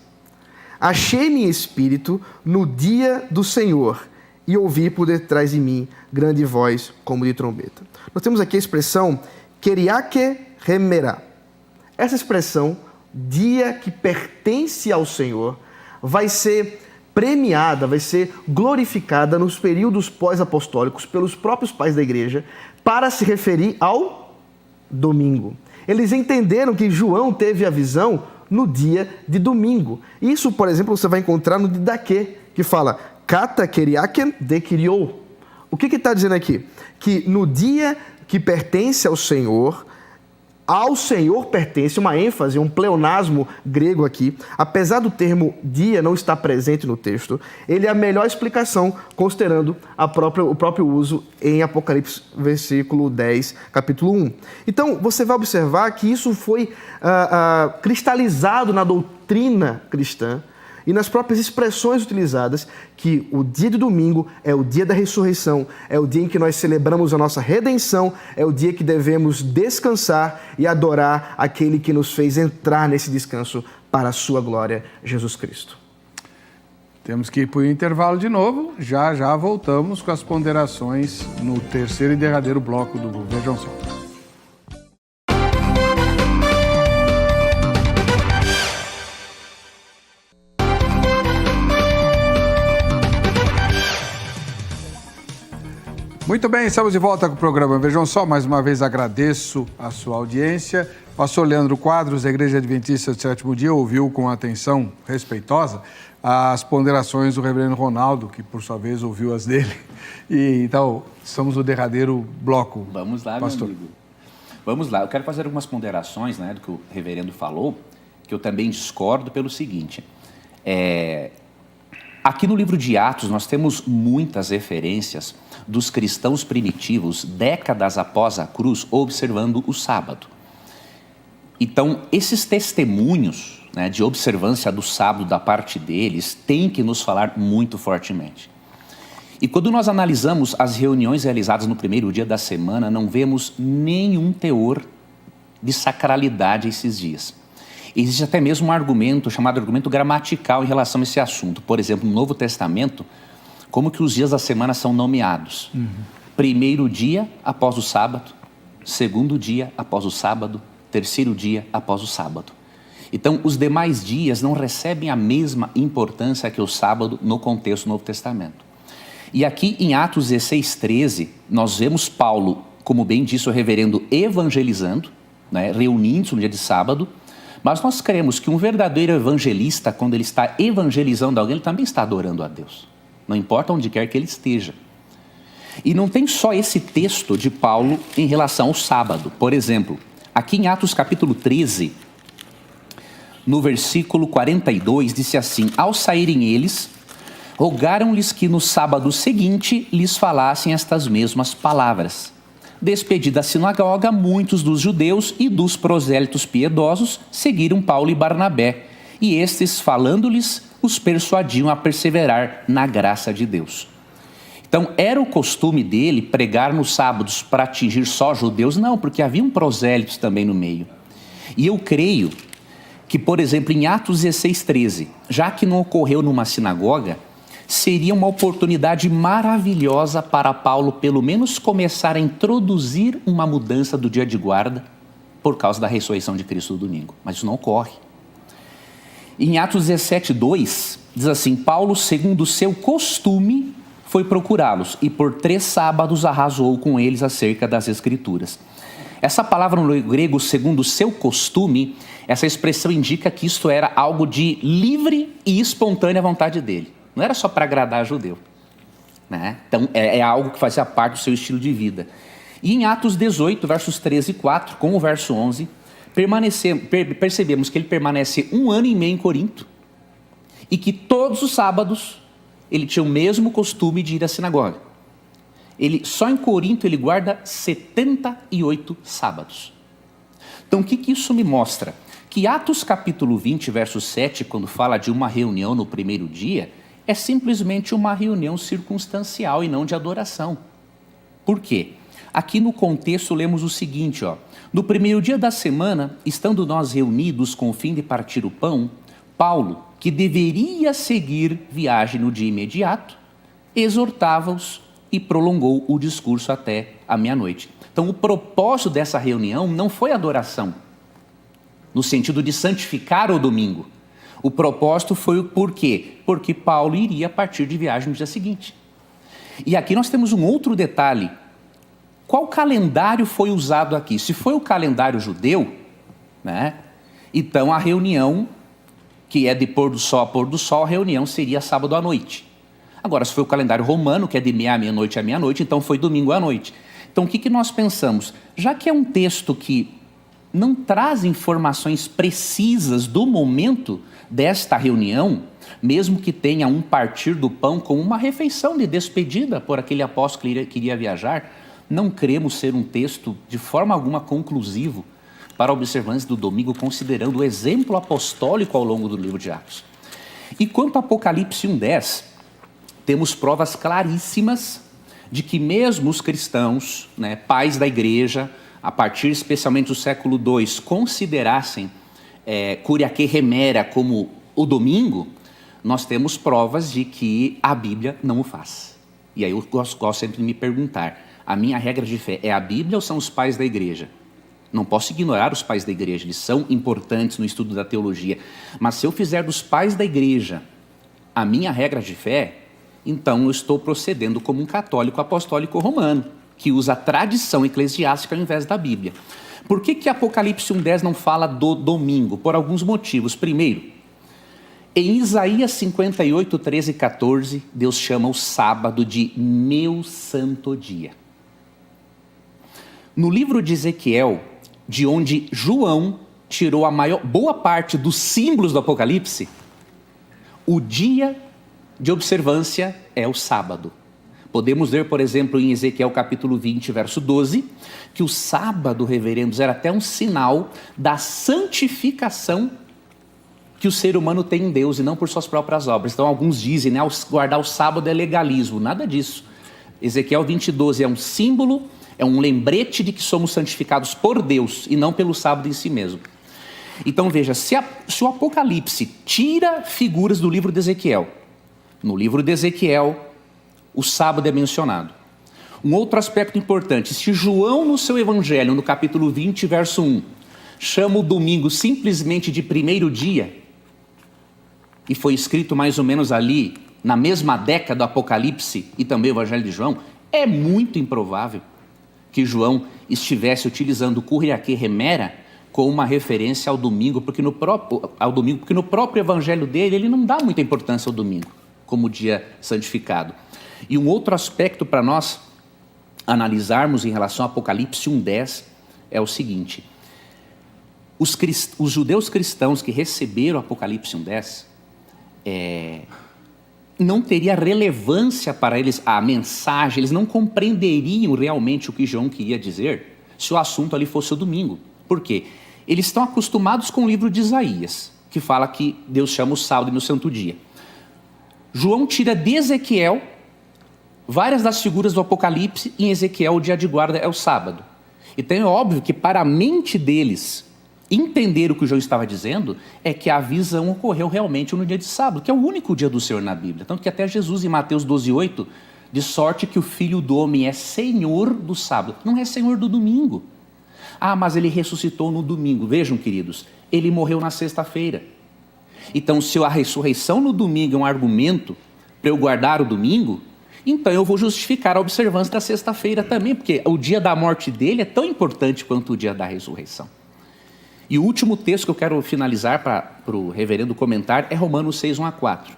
Achei-me em espírito no dia do Senhor e ouvi por detrás de mim grande voz como de trombeta. Nós temos aqui a expressão Keriake Remerá. Essa expressão, dia que pertence ao Senhor, vai ser premiada, vai ser glorificada nos períodos pós-apostólicos pelos próprios pais da igreja para se referir ao domingo. Eles entenderam que João teve a visão no dia de domingo. Isso, por exemplo, você vai encontrar no Didaquê, que fala Kata Keriaken de Kiriou. O que está dizendo aqui? Que no dia que pertence ao Senhor pertence, uma ênfase, um pleonasmo grego aqui. Apesar do termo dia não estar presente no texto, ele é a melhor explicação, considerando o próprio uso em Apocalipse, versículo 10, capítulo 1. Então, você vai observar que isso foi cristalizado na doutrina cristã e nas próprias expressões utilizadas, que o dia de domingo é o dia da ressurreição, é o dia em que nós celebramos a nossa redenção, é o dia que devemos descansar e adorar aquele que nos fez entrar nesse descanso para a sua glória, Jesus Cristo. Temos que ir para o intervalo de novo, já voltamos com as ponderações no terceiro e derradeiro bloco do Vejam Só. Muito bem, estamos de volta com o programa Vejam Só. Mais uma vez agradeço a sua audiência. Pastor Leandro Quadros, da Igreja Adventista do Sétimo Dia, ouviu com atenção respeitosa as ponderações do reverendo Ronaldo, que por sua vez ouviu as dele. E então, estamos no derradeiro bloco. Vamos lá, pastor. Meu amigo. Vamos lá, eu quero fazer algumas ponderações, né, do que o reverendo falou, que eu também discordo pelo seguinte. Aqui no livro de Atos nós temos muitas referências dos cristãos primitivos, décadas após a cruz, observando o sábado. Então, esses testemunhos, né, de observância do sábado da parte deles têm que nos falar muito fortemente. E quando nós analisamos as reuniões realizadas no primeiro dia da semana, não vemos nenhum teor de sacralidade a esses dias. Existe até mesmo um argumento chamado argumento gramatical em relação a esse assunto. Por exemplo, no Novo Testamento, como que os dias da semana são nomeados? Primeiro dia após o sábado, segundo dia após o sábado, terceiro dia após o sábado. Então, os demais dias não recebem a mesma importância que o sábado no contexto do Novo Testamento. E aqui em Atos 16:13, nós vemos Paulo, como bem disse o reverendo, evangelizando, né, reunindo-se no dia de sábado, mas nós cremos que um verdadeiro evangelista, quando ele está evangelizando alguém, ele também está adorando a Deus. Não importa onde quer que ele esteja. E não tem só esse texto de Paulo em relação ao sábado. Por exemplo, aqui em Atos capítulo 13, no versículo 42, disse assim: ao saírem eles, rogaram-lhes que no sábado seguinte lhes falassem estas mesmas palavras. Despedida a sinagoga, muitos dos judeus e dos prosélitos piedosos seguiram Paulo e Barnabé, e estes, falando-lhes, os persuadiam a perseverar na graça de Deus. Então, era o costume dele pregar nos sábados para atingir só judeus? Não, porque haviam prosélitos também no meio. E eu creio que, por exemplo, em Atos 16:13, já que não ocorreu numa sinagoga, seria uma oportunidade maravilhosa para Paulo, pelo menos, começar a introduzir uma mudança do dia de guarda por causa da ressurreição de Cristo no domingo. Mas isso não ocorre. Em Atos 17:2, diz assim: Paulo, segundo o seu costume, foi procurá-los e por 3 sábados arrazoou com eles acerca das Escrituras. Essa palavra no grego, segundo o seu costume, essa expressão indica que isto era algo de livre e espontânea vontade dele. Não era só para agradar judeu, né? Então, é algo que fazia parte do seu estilo de vida. E em Atos 18, versos 13 e 4, com o verso 11, percebemos que ele permanece 1 ano e meio em Corinto e que todos os sábados ele tinha o mesmo costume de ir à sinagoga. Só em Corinto ele guarda 78 sábados. Então, o que isso me mostra? Que Atos capítulo 20, verso 7, quando fala de uma reunião no primeiro dia, é simplesmente uma reunião circunstancial e não de adoração. Por quê? Aqui no contexto lemos o seguinte, no primeiro dia da semana, estando nós reunidos com o fim de partir o pão, Paulo, que deveria seguir viagem no dia imediato, exortava-os e prolongou o discurso até a meia-noite. Então, o propósito dessa reunião não foi adoração, no sentido de santificar o domingo. O propósito foi por quê? Porque Paulo iria partir de viagem no dia seguinte. E aqui nós temos um outro detalhe. Qual calendário foi usado aqui? Se foi o calendário judeu, né? Então a reunião, que é de pôr do sol a pôr do sol, a reunião seria sábado à noite. Agora, se foi o calendário romano, que é de meia-noite a meia-noite, então foi domingo à noite. Então o que nós pensamos? Já que é um texto que não traz informações precisas do momento desta reunião, mesmo que tenha um partir do pão como uma refeição de despedida por aquele apóstolo que iria viajar, não cremos ser um texto de forma alguma conclusivo para a observância do domingo, considerando o exemplo apostólico ao longo do livro de Atos. E quanto a Apocalipse 1:10, temos provas claríssimas de que mesmo os cristãos, né, pais da igreja, a partir especialmente do século II, considerassem Curiaque Remera como o domingo, nós temos provas de que a Bíblia não o faz. E aí eu gosto sempre de me perguntar, a minha regra de fé é a Bíblia ou são os pais da igreja? Não posso ignorar os pais da igreja, eles são importantes no estudo da teologia, mas se eu fizer dos pais da igreja a minha regra de fé, então eu estou procedendo como um católico apostólico romano, que usa a tradição eclesiástica ao invés da Bíblia. Por que Apocalipse 1:10 não fala do domingo? Por alguns motivos. Primeiro, em Isaías 58, 13 e 14, Deus chama o sábado de meu santo dia. No livro de Ezequiel, de onde João tirou a boa parte dos símbolos do Apocalipse, o dia de observância é o sábado. Podemos ver, por exemplo, em Ezequiel capítulo 20, verso 12, que o sábado, reverendos, era até um sinal da santificação que o ser humano tem em Deus e não por suas próprias obras. Então alguns dizem, né, guardar o sábado é legalismo. Nada disso. Ezequiel 20:12 é um símbolo, é um lembrete de que somos santificados por Deus e não pelo sábado em si mesmo. Então veja, se o Apocalipse tira figuras do livro de Ezequiel, no livro de Ezequiel o sábado é mencionado. Um outro aspecto importante, se João no seu evangelho, no capítulo 20, verso 1, chama o domingo simplesmente de primeiro dia, e foi escrito mais ou menos ali, na mesma década do Apocalipse e também o evangelho de João, é muito improvável que João estivesse utilizando o Kuriake Remera como uma referência ao domingo, porque no próprio evangelho dele, ele não dá muita importância ao domingo, como dia santificado. E um outro aspecto para nós analisarmos em relação ao Apocalipse 1:10 é o seguinte: os judeus cristãos que receberam o Apocalipse 1:10, não teria relevância para eles a mensagem, eles não compreenderiam realmente o que João queria dizer se o assunto ali fosse o domingo. Por quê? Eles estão acostumados com o livro de Isaías, que fala que Deus chama o sábado no santo dia. João tira de Ezequiel várias das figuras do Apocalipse, e em Ezequiel o dia de guarda é o sábado. Então é óbvio que para a mente deles entender o que o João estava dizendo é que a visão ocorreu realmente no dia de sábado, que é o único dia do Senhor na Bíblia. Tanto que até Jesus em Mateus 12:8, de sorte que o Filho do Homem é Senhor do sábado, não é Senhor do domingo. Ah, mas ele ressuscitou no domingo. Vejam, queridos, ele morreu na sexta-feira. Então, se a ressurreição no domingo é um argumento para eu guardar o domingo, então eu vou justificar a observância da sexta-feira também, porque o dia da morte dele é tão importante quanto o dia da ressurreição. E o último texto que eu quero finalizar para o reverendo comentar é Romanos 6:1-4.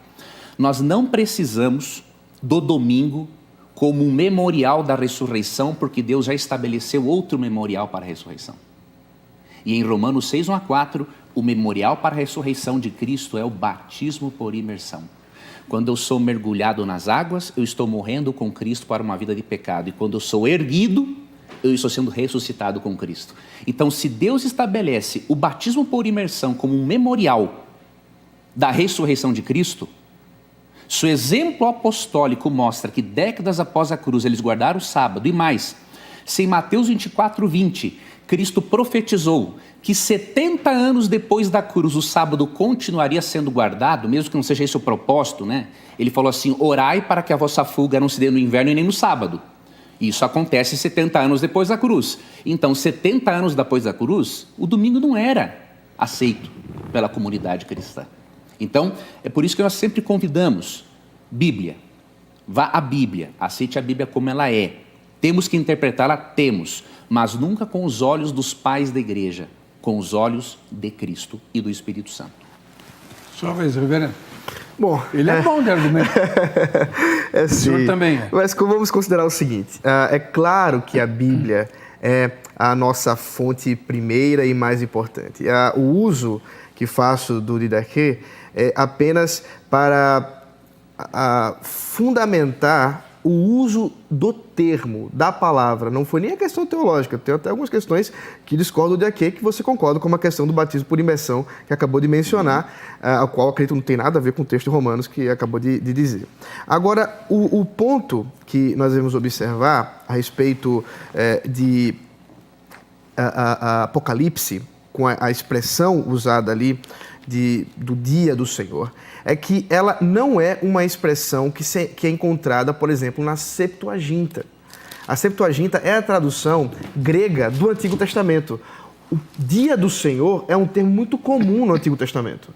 Nós não precisamos do domingo como um memorial da ressurreição, porque Deus já estabeleceu outro memorial para a ressurreição. E em Romanos 6:1-4, o memorial para a ressurreição de Cristo é o batismo por imersão. Quando eu sou mergulhado nas águas, eu estou morrendo com Cristo para uma vida de pecado. E quando eu sou erguido, eu estou sendo ressuscitado com Cristo. Então, se Deus estabelece o batismo por imersão como um memorial da ressurreição de Cristo, se o exemplo apostólico mostra que décadas após a cruz eles guardaram o sábado, e mais, se em Mateus 24:20, Cristo profetizou que 70 anos depois da cruz o sábado continuaria sendo guardado, mesmo que não seja esse o propósito, né? Ele falou assim: orai para que a vossa fuga não se dê no inverno e nem no sábado. Isso acontece 70 anos depois da cruz. Então, 70 anos depois da cruz, o domingo não era aceito pela comunidade cristã. Então, é por isso que nós sempre convidamos: Bíblia, vá à Bíblia, aceite a Bíblia como ela é. Temos que interpretá-la? Temos, mas nunca com os olhos dos pais da igreja, com os olhos de Cristo e do Espírito Santo. Sua vez, reverendo. Bom, Ele é bom de argumento. O senhor também é. Mas vamos considerar o seguinte: é claro que a Bíblia é a nossa fonte primeira e mais importante. O uso que faço do Didaquê é apenas para fundamentar o uso do termo, da palavra. Não foi nem a questão teológica. Tem até algumas questões que discordo de aqui, que você concorda, como a questão do batismo por imersão, que acabou de mencionar, a qual acredito não tem nada a ver com o texto de Romanos que acabou de dizer. Agora, o ponto que nós devemos observar a respeito de Apocalipse, com a expressão usada ali do dia do Senhor, é que ela não é uma expressão que é encontrada, por exemplo, na Septuaginta. A Septuaginta é a tradução grega do Antigo Testamento. O dia do Senhor é um termo muito comum no Antigo Testamento,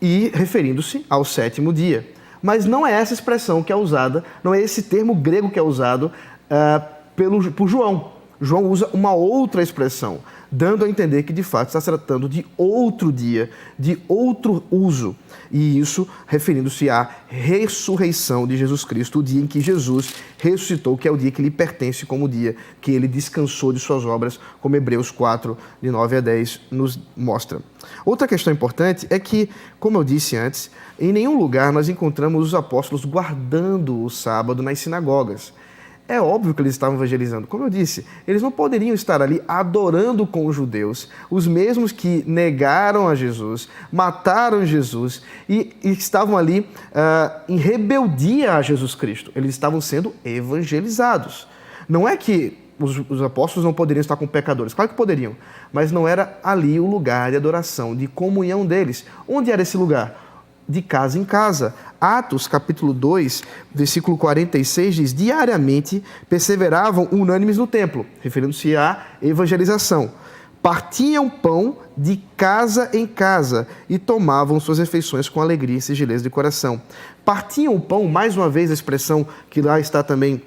e referindo-se ao sétimo dia. Mas não é essa expressão que é usada, não é esse termo grego que é usado por João. João usa uma outra expressão, dando a entender que de fato está se tratando de outro dia, de outro uso. E isso referindo-se à ressurreição de Jesus Cristo, o dia em que Jesus ressuscitou, que é o dia que lhe pertence como o dia que ele descansou de suas obras, como Hebreus 4, de 9-10, nos mostra. Outra questão importante é que, como eu disse antes, em nenhum lugar nós encontramos os apóstolos guardando o sábado nas sinagogas. É óbvio que eles estavam evangelizando. Como eu disse, eles não poderiam estar ali adorando com os judeus, os mesmos que negaram a Jesus, mataram Jesus e estavam ali em rebeldia a Jesus Cristo. Eles estavam sendo evangelizados. Não é que os apóstolos não poderiam estar com pecadores. Claro que poderiam, mas não era ali o lugar de adoração, de comunhão deles. Onde era esse lugar? De casa em casa. Atos, capítulo 2, versículo 46, diz: diariamente perseveravam unânimes no templo, referindo-se à evangelização. Partiam pão de casa em casa e tomavam suas refeições com alegria e singeleza de coração. Partiam o pão, mais uma vez a expressão que lá está também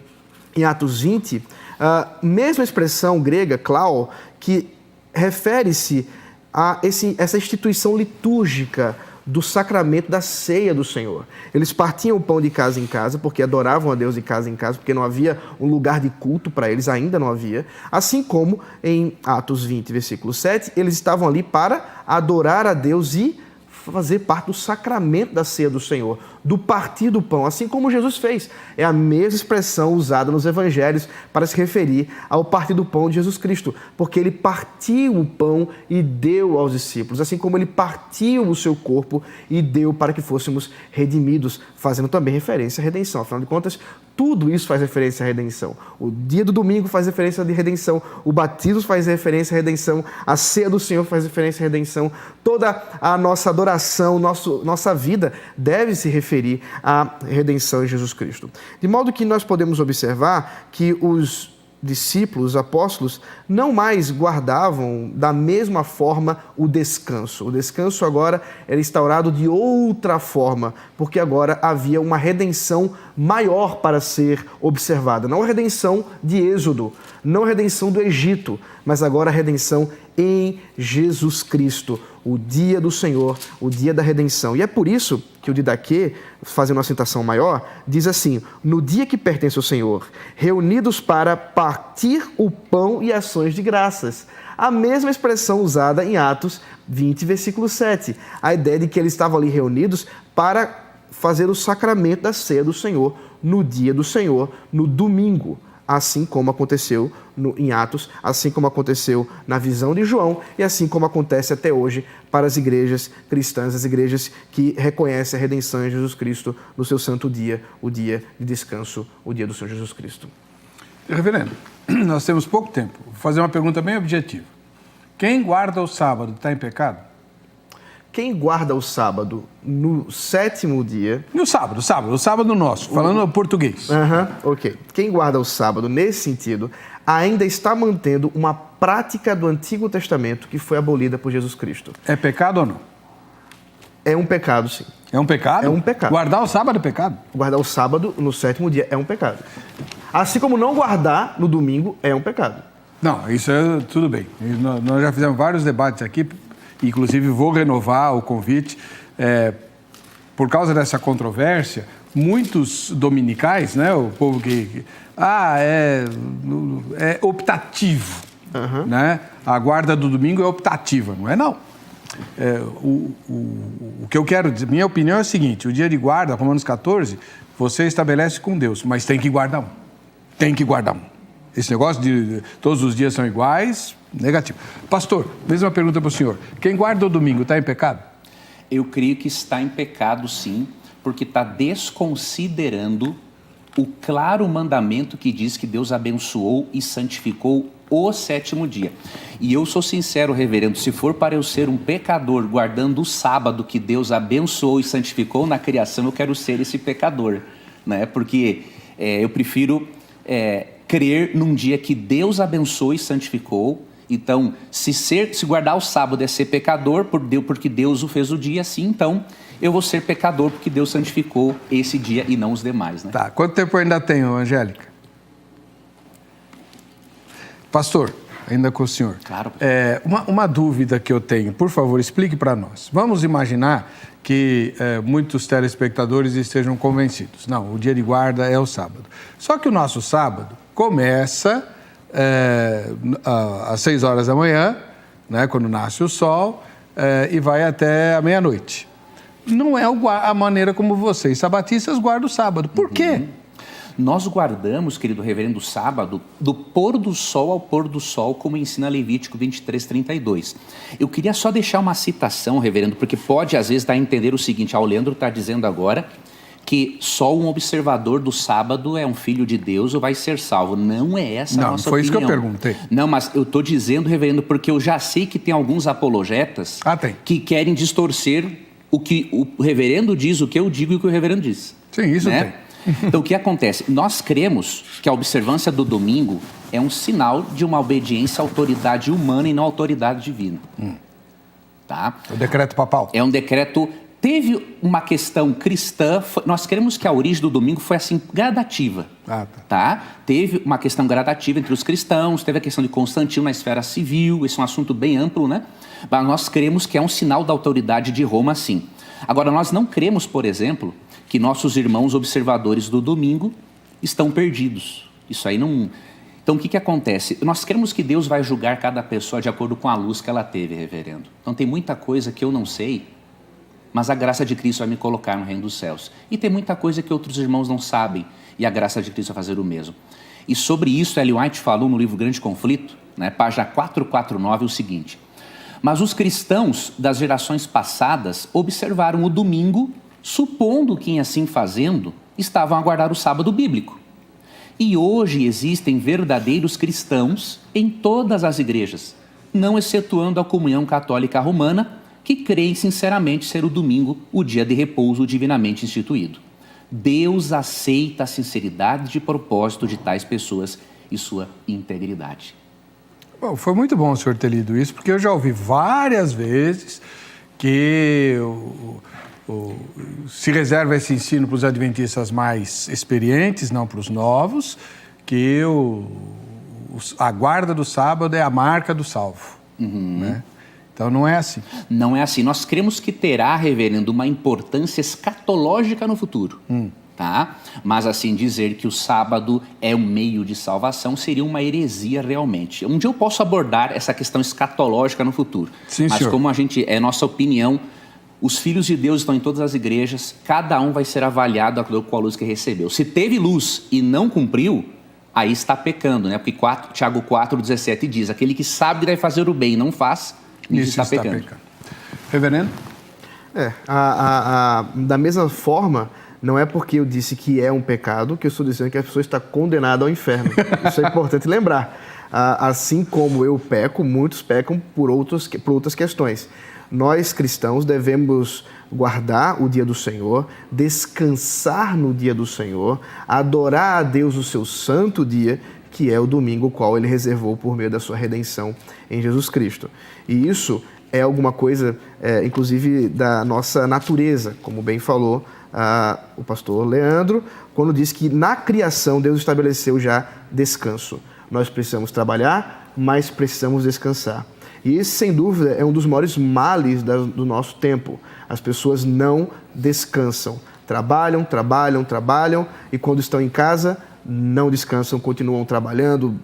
em Atos 20, a mesma expressão grega, klau, que refere-se a essa instituição litúrgica do sacramento da ceia do Senhor. Eles partiam o pão de casa em casa, porque adoravam a Deus de casa em casa, porque não havia um lugar de culto para eles, ainda não havia. Assim como em Atos 20, versículo 7, eles estavam ali para adorar a Deus e fazer parte do sacramento da ceia do Senhor, do partir do pão, assim como Jesus fez. É a mesma expressão usada nos evangelhos para se referir ao partir do pão de Jesus Cristo, porque ele partiu o pão e deu aos discípulos, assim como ele partiu o seu corpo e deu para que fôssemos redimidos, fazendo também referência à redenção. Afinal de contas, tudo isso faz referência à redenção. O dia do domingo faz referência à redenção, o batismo faz referência à redenção, a ceia do Senhor faz referência à redenção, toda a nossa adoração, nossa vida deve se referir à redenção em Jesus Cristo. De modo que nós podemos observar que os discípulos, os apóstolos, não mais guardavam da mesma forma o descanso. O descanso agora era instaurado de outra forma, porque agora havia uma redenção maior para ser observada. Não a redenção de Êxodo, não a redenção do Egito, mas agora a redenção em Jesus Cristo, o dia do Senhor, o dia da redenção. E é por isso que o Didaquê, fazendo uma citação maior, diz assim: no dia que pertence ao Senhor, reunidos para partir o pão e ações de graças. A mesma expressão usada em Atos 20, versículo 7. A ideia de que eles estavam ali reunidos para fazer o sacramento da ceia do Senhor no dia do Senhor, no domingo. Assim como aconteceu em Atos, assim como aconteceu na visão de João e assim como acontece até hoje para as igrejas cristãs, as igrejas que reconhecem a redenção em Jesus Cristo no seu santo dia, o dia de descanso, o dia do Senhor Jesus Cristo. Reverendo, nós temos pouco tempo. Vou fazer uma pergunta bem objetiva. Quem guarda o sábado está em pecado? Quem guarda o sábado no sétimo dia... E o sábado nosso, falando português. Ok. Quem guarda o sábado nesse sentido ainda está mantendo uma prática do Antigo Testamento que foi abolida por Jesus Cristo. É pecado ou não? É um pecado, sim. É um pecado? É um pecado. Guardar o sábado é pecado? Guardar o sábado no sétimo dia é um pecado. Assim como não guardar no domingo é um pecado. Não, isso é tudo bem. Nós já fizemos vários debates aqui. Inclusive, vou renovar o convite. Por causa dessa controvérsia, muitos dominicais, né, o povo que é optativo, né? A guarda do domingo é optativa, não é não. O que eu quero dizer, minha opinião é a seguinte: o dia de guarda, Romanos 14, você estabelece com Deus, mas tem que guardar um. Tem que guardar um. Esse negócio de todos os dias são iguais, negativo. Pastor, mesma pergunta para o senhor. Quem guarda o domingo está em pecado? Eu creio que está em pecado, sim, porque está desconsiderando o claro mandamento que diz que Deus abençoou e santificou o sétimo dia. E eu sou sincero, reverendo, se for para eu ser um pecador guardando o sábado que Deus abençoou e santificou na criação, eu quero ser esse pecador, né? Porque eu prefiro... crer num dia que Deus abençoou e santificou. Então, se guardar o sábado é ser pecador, porque Deus o fez o dia assim, então eu vou ser pecador porque Deus santificou esse dia e não os demais, né? Tá, quanto tempo ainda tenho, Angélica? Pastor, ainda com o senhor. Claro. Uma dúvida que eu tenho, por favor, explique para nós. Vamos imaginar que muitos telespectadores estejam convencidos. Não, o dia de guarda é o sábado. Só que o nosso sábado começa às 6 horas da manhã, né, quando nasce o sol, e vai até a meia-noite. Não é a maneira como vocês, sabatistas, guardam o sábado. Por quê? Nós guardamos, querido reverendo, o sábado do pôr do sol ao pôr do sol, como ensina Levítico 23:32. Eu queria só deixar uma citação, reverendo, porque pode às vezes dar a entender o seguinte: o Leandro está dizendo agora que só um observador do sábado é um filho de Deus ou vai ser salvo. Não é essa a nossa opinião. Não, foi isso que eu perguntei. Não, mas eu estou dizendo, reverendo, porque eu já sei que tem alguns apologetas que querem distorcer o que o reverendo diz, o que eu digo e o que o reverendo diz. Sim, isso né? Tem. Então, o que acontece? Nós cremos que a observância do domingo é um sinal de uma obediência à autoridade humana e não à autoridade divina. Tá? O decreto papal. É um decreto... Teve uma questão cristã, nós cremos que a origem do domingo foi assim, gradativa. Tá? Teve uma questão gradativa entre os cristãos, teve a questão de Constantino na esfera civil, esse é um assunto bem amplo, né? Mas nós cremos que é um sinal da autoridade de Roma, sim. Agora, nós não cremos, por exemplo, que nossos irmãos observadores do domingo estão perdidos. Isso aí não... Então, o que acontece? Nós cremos que Deus vai julgar cada pessoa de acordo com a luz que ela teve, reverendo. Então, tem muita coisa que eu não sei, mas a graça de Cristo vai me colocar no reino dos céus. E tem muita coisa que outros irmãos não sabem, e a graça de Cristo vai fazer o mesmo. E sobre isso, Ellen White falou no livro Grande Conflito, né, página 449, o seguinte: mas os cristãos das gerações passadas observaram o domingo, supondo que, em assim fazendo, estavam a guardar o sábado bíblico. E hoje existem verdadeiros cristãos em todas as igrejas, não excetuando a comunhão católica romana, que creem sinceramente ser o domingo o dia de repouso divinamente instituído. Deus aceita a sinceridade de propósito de tais pessoas e sua integridade. Bom, foi muito bom o senhor ter lido isso, porque eu já ouvi várias vezes que se reserva esse ensino para os adventistas mais experientes, não para os novos, que a guarda do sábado é a marca do salvo, né? Então não é assim. Não é assim. Nós cremos que terá, reverendo, uma importância escatológica no futuro. Tá? Mas assim, dizer que o sábado é um meio de salvação seria uma heresia realmente. Um dia eu posso abordar essa questão escatológica no futuro. Sim, mas senhor. Como é nossa opinião, os filhos de Deus estão em todas as igrejas, cada um vai ser avaliado com a luz que recebeu. Se teve luz e não cumpriu, aí está pecando, né? Porque Tiago 4,17 diz: aquele que sabe que deve fazer o bem e não faz, isso está pecando. Reverendo? Da mesma forma, não é porque eu disse que é um pecado que eu estou dizendo que a pessoa está condenada ao inferno. Isso é importante lembrar. Assim como eu peco, muitos pecam por outras questões. Nós, cristãos, devemos guardar o dia do Senhor, descansar no dia do Senhor, adorar a Deus o seu santo dia, que é o domingo, o qual Ele reservou por meio da sua redenção em Jesus Cristo. E isso é alguma coisa, inclusive, da nossa natureza, como bem falou o pastor Leandro, quando diz que na criação Deus estabeleceu já descanso. Nós precisamos trabalhar, mas precisamos descansar. E esse, sem dúvida, é um dos maiores males do nosso tempo. As pessoas não descansam. Trabalham, e quando estão em casa, não descansam, continuam trabalhando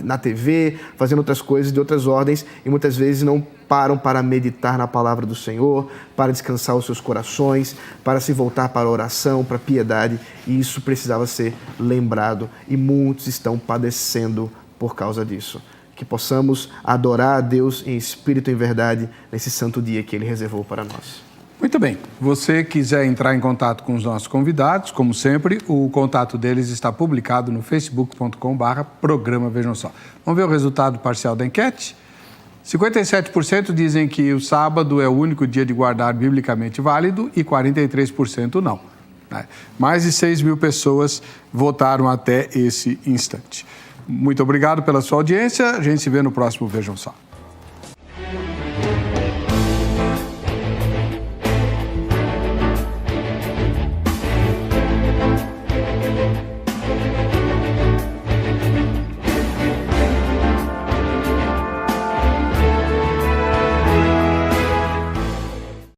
na TV, fazendo outras coisas de outras ordens, e muitas vezes não param para meditar na palavra do Senhor, para descansar os seus corações, para se voltar para a oração, para a piedade, e isso precisava ser lembrado, e muitos estão padecendo por causa disso. Que possamos adorar a Deus em espírito e em verdade nesse santo dia que Ele reservou para nós. Muito bem. Você quiser entrar em contato com os nossos convidados, como sempre, o contato deles está publicado no facebook.com/programa Vejam Só. Vamos ver o resultado parcial da enquete? 57% dizem que o sábado é o único dia de guardar biblicamente válido e 43% não. Mais de 6 mil pessoas votaram até esse instante. Muito obrigado pela sua audiência. A gente se vê no próximo Vejam Só.